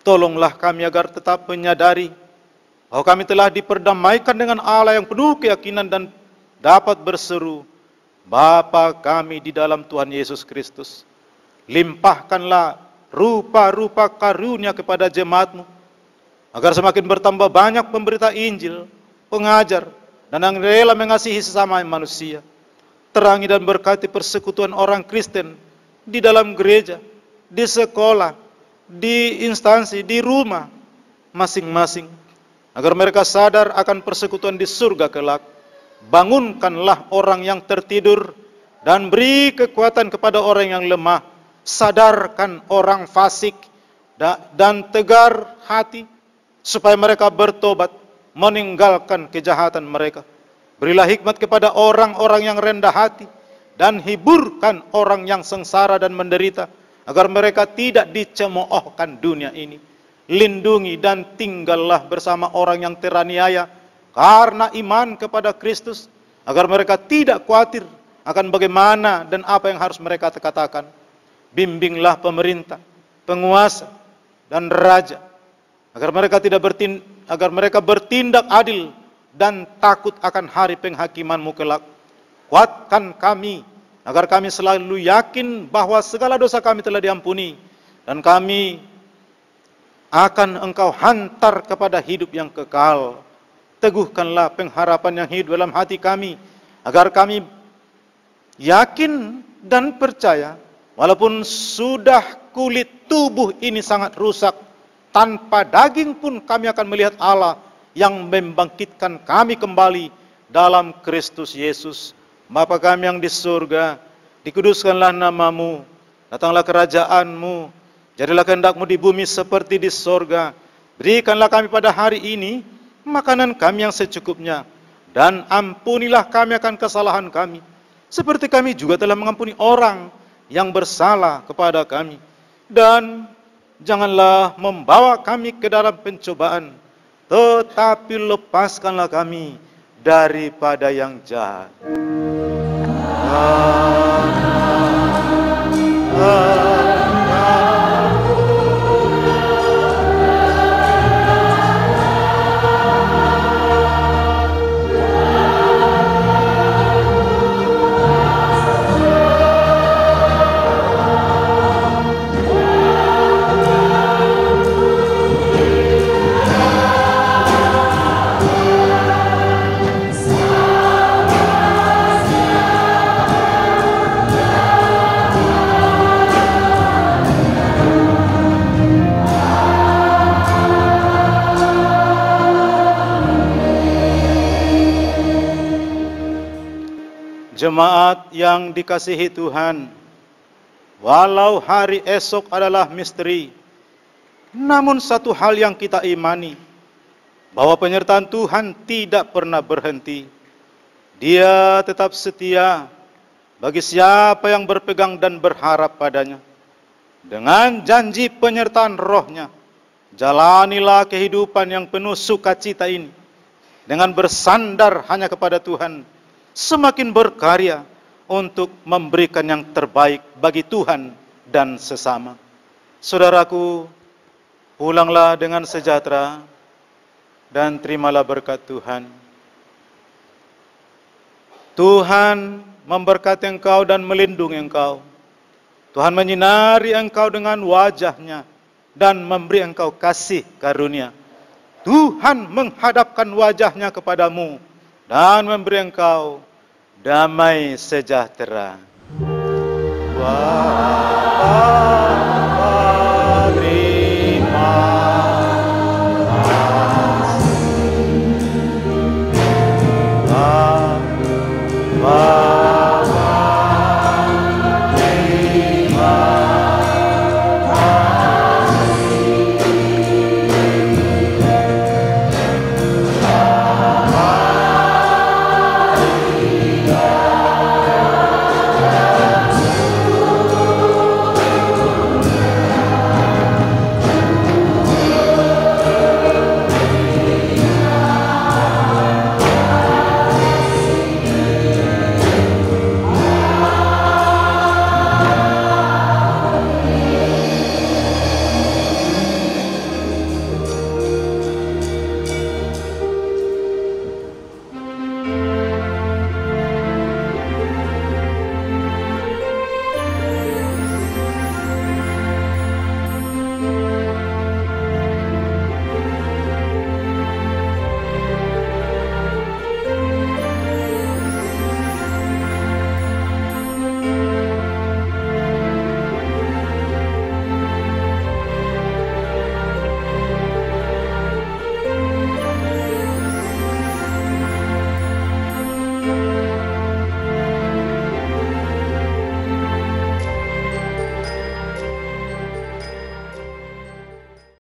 Tolonglah kami agar tetap menyadari bahwa kami telah diperdamaikan dengan Allah yang penuh keyakinan dan dapat berseru, Bapa kami di dalam Tuhan Yesus Kristus. Limpahkanlah rupa-rupa karunia kepada jemaat-Mu, agar semakin bertambah banyak pemberita Injil, pengajar, dan yang rela mengasihi sesama manusia. Terangi dan berkati persekutuan orang Kristen di dalam gereja, di sekolah, di instansi, di rumah masing-masing, agar mereka sadar akan persekutuan di surga kelak. Bangunkanlah orang yang tertidur dan beri kekuatan kepada orang yang lemah. Sadarkan orang fasik dan tegar hati, supaya mereka bertobat, meninggalkan kejahatan mereka. Berilah hikmat kepada orang-orang yang rendah hati, dan hiburkan orang yang sengsara dan menderita, agar mereka tidak dicemoohkan dunia ini. Lindungi dan tinggallah bersama orang yang teraniaya karena iman kepada Kristus, agar mereka tidak khawatir akan bagaimana dan apa yang harus mereka katakan. Bimbinglah pemerintah, penguasa, dan raja, agar mereka bertindak adil dan takut akan hari penghakiman-Mu kelak. Kuatkan kami, agar kami selalu yakin bahwa segala dosa kami telah diampuni, dan kami akan Engkau hantar kepada hidup yang kekal. Teguhkanlah pengharapan yang hidup dalam hati kami, agar kami yakin dan percaya, walaupun sudah kulit tubuh ini sangat rusak, tanpa daging pun kami akan melihat Allah yang membangkitkan kami kembali dalam Kristus Yesus. Bapa kami yang di surga, dikuduskanlah nama-Mu, datanglah kerajaan-Mu, jadilah kehendak-Mu di bumi seperti di surga. Berikanlah kami pada hari ini makanan kami yang secukupnya, dan ampunilah kami akan kesalahan kami, seperti kami juga telah mengampuni orang yang bersalah kepada kami. Dan janganlah membawa kami ke dalam pencobaan, tetapi lepaskanlah kami daripada yang jahat. Jemaat yang dikasihi Tuhan, walau hari esok adalah misteri, namun satu hal yang kita imani, bahwa penyertaan Tuhan tidak pernah berhenti. Dia tetap setia bagi siapa yang berpegang dan berharap padanya. Dengan janji penyertaan Roh-Nya, jalanilah kehidupan yang penuh sukacita ini, dengan bersandar hanya kepada Tuhan, semakin berkarya untuk memberikan yang terbaik bagi Tuhan dan sesama. Saudaraku, pulanglah dengan sejahtera dan terimalah berkat Tuhan. Tuhan memberkati engkau dan melindungi engkau. Tuhan menyinari engkau dengan wajah-Nya dan memberi engkau kasih karunia. Tuhan menghadapkan wajah-Nya kepadamu dan memberi engkau damai sejahtera.